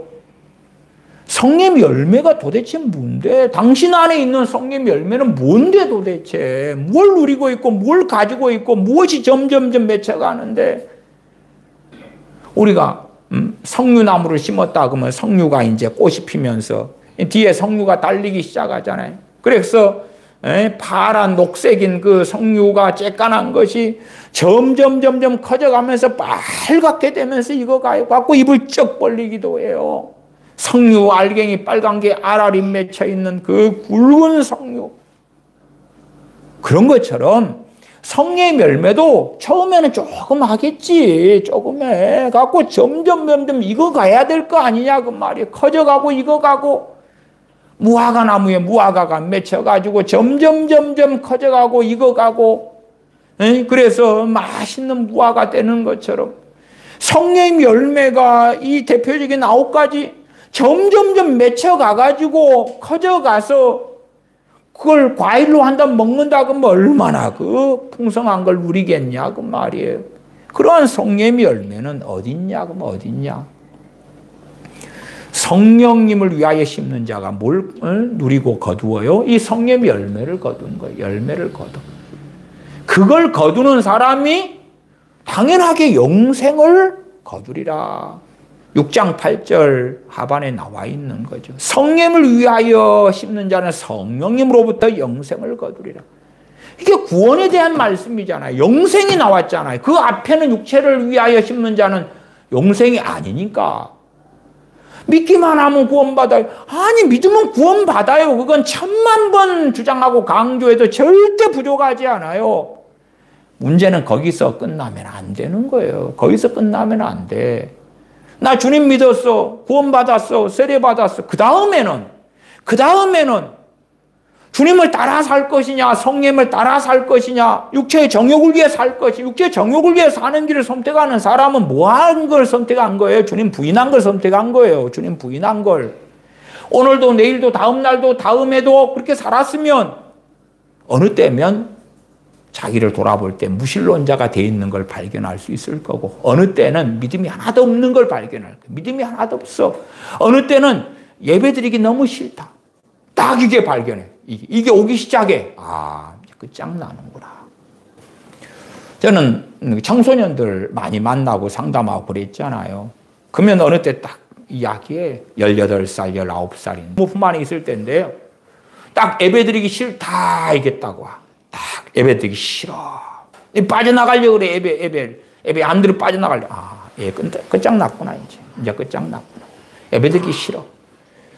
성령의 열매가 도대체 뭔데? 당신 안에 있는 성령의 열매는 뭔데 도대체? 뭘 누리고 있고 뭘 가지고 있고 무엇이 점점점 맺혀가는데 우리가 석류나무를 심었다 그러면 석류가 이제 꽃이 피면서 뒤에 석류가 달리기 시작하잖아요. 그래서 파란 녹색인 그 석류가 쬐깐한 것이 점점 커져가면서 빨갛게 되면서 이거 갖고 입을 쩍 벌리기도 해요. 석류 알갱이 빨간 게 알알이 맺혀 있는 그 굵은 석류. 그런 것처럼 성령의 열매도 처음에는 조금 하겠지. 조금 해. 갖고 점점 익어가야 될 거 아니냐 그 말이에요. 커져가고 익어가고 무화과 나무에 무화과가 맺혀가지고 점점 커져가고 익어가고 그래서 맛있는 무화과 되는 것처럼 성령의 열매가 이 대표적인 9가지 점점 맺혀가가지고 커져가서 그걸 과일로 한다 먹는다 그러면 얼마나 그 풍성한 걸 누리겠냐 그 말이에요. 그러한 성령의 열매는 어딨냐? 그럼 어딨냐? 성령님을 위하여 심는 자가 뭘 누리고 거두어요? 이 성령의 열매를 거두는 거예요. 열매를 거두. 그걸 거두는 사람이 당연하게 영생을 거두리라. 6장 8절 하반에 나와 있는 거죠. 성령을 위하여 심는 자는 성령님으로부터 영생을 거두리라. 이게 구원에 대한 말씀이잖아요. 영생이 나왔잖아요. 그 앞에는 육체를 위하여 심는 자는 영생이 아니니까. 믿기만 하면 구원받아요. 아니, 믿으면 구원받아요. 그건 1000만 번 주장하고 강조해도 절대 부족하지 않아요. 문제는 거기서 끝나면 안 되는 거예요. 거기서 끝나면 안 돼. 나 주님 믿었어. 구원받았어. 세례받았어. 그 다음에는 주님을 따라 살 것이냐, 성령을 따라 살 것이냐, 육체의 정욕을 위해 살 것이, 육체의 정욕을 위해 사는 길을 선택하는 사람은 뭐한 걸 선택한 거예요? 주님 부인한 걸 선택한 거예요. 주님 부인한 걸. 오늘도 내일도 다음 날도 다음에도 그렇게 살았으면 어느 때면 자기를 돌아볼 때 무신론자가 돼 있는 걸 발견할 수 있을 거고, 어느 때는 믿음이 하나도 없는 걸 발견할 거예요. 믿음이 하나도 없어. 어느 때는 예배드리기 너무 싫다. 딱 이게 발견해. 이게 오기 시작해. 아, 끝장나는구나. 저는 청소년들 많이 만나고 상담하고 그랬잖아요. 그러면 어느 때 딱 이야기에 18살, 19살인 부모만 있을 때인데요. 딱 예배드리기 싫다 이겠다고. 딱 예배드리기 싫어. 빠져나가려고 그래. 예배 안 들어 빠져나가려고. 아, 예, 끝장났구나 이제 끝장났구나. 예배드리기 싫어.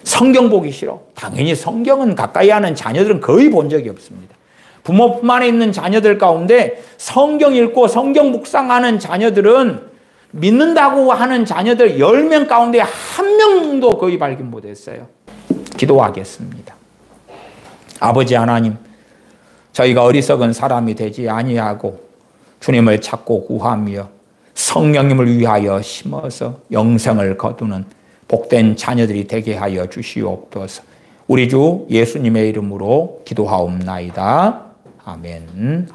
성경 보기 싫어. 당연히 성경은 가까이 하는 자녀들은 거의 본 적이 없습니다. 부모 품 안에 있는 자녀들 가운데 성경 읽고 성경 묵상하는 자녀들은 믿는다고 하는 자녀들 10명 가운데 1명도 거의 발견 못했어요. 기도하겠습니다. 아버지 하나님, 저희가 어리석은 사람이 되지 아니하고 주님을 찾고 구하며 성령님을 위하여 심어서 영생을 거두는 복된 자녀들이 되게 하여 주시옵소서. 우리 주 예수님의 이름으로 기도하옵나이다. 아멘.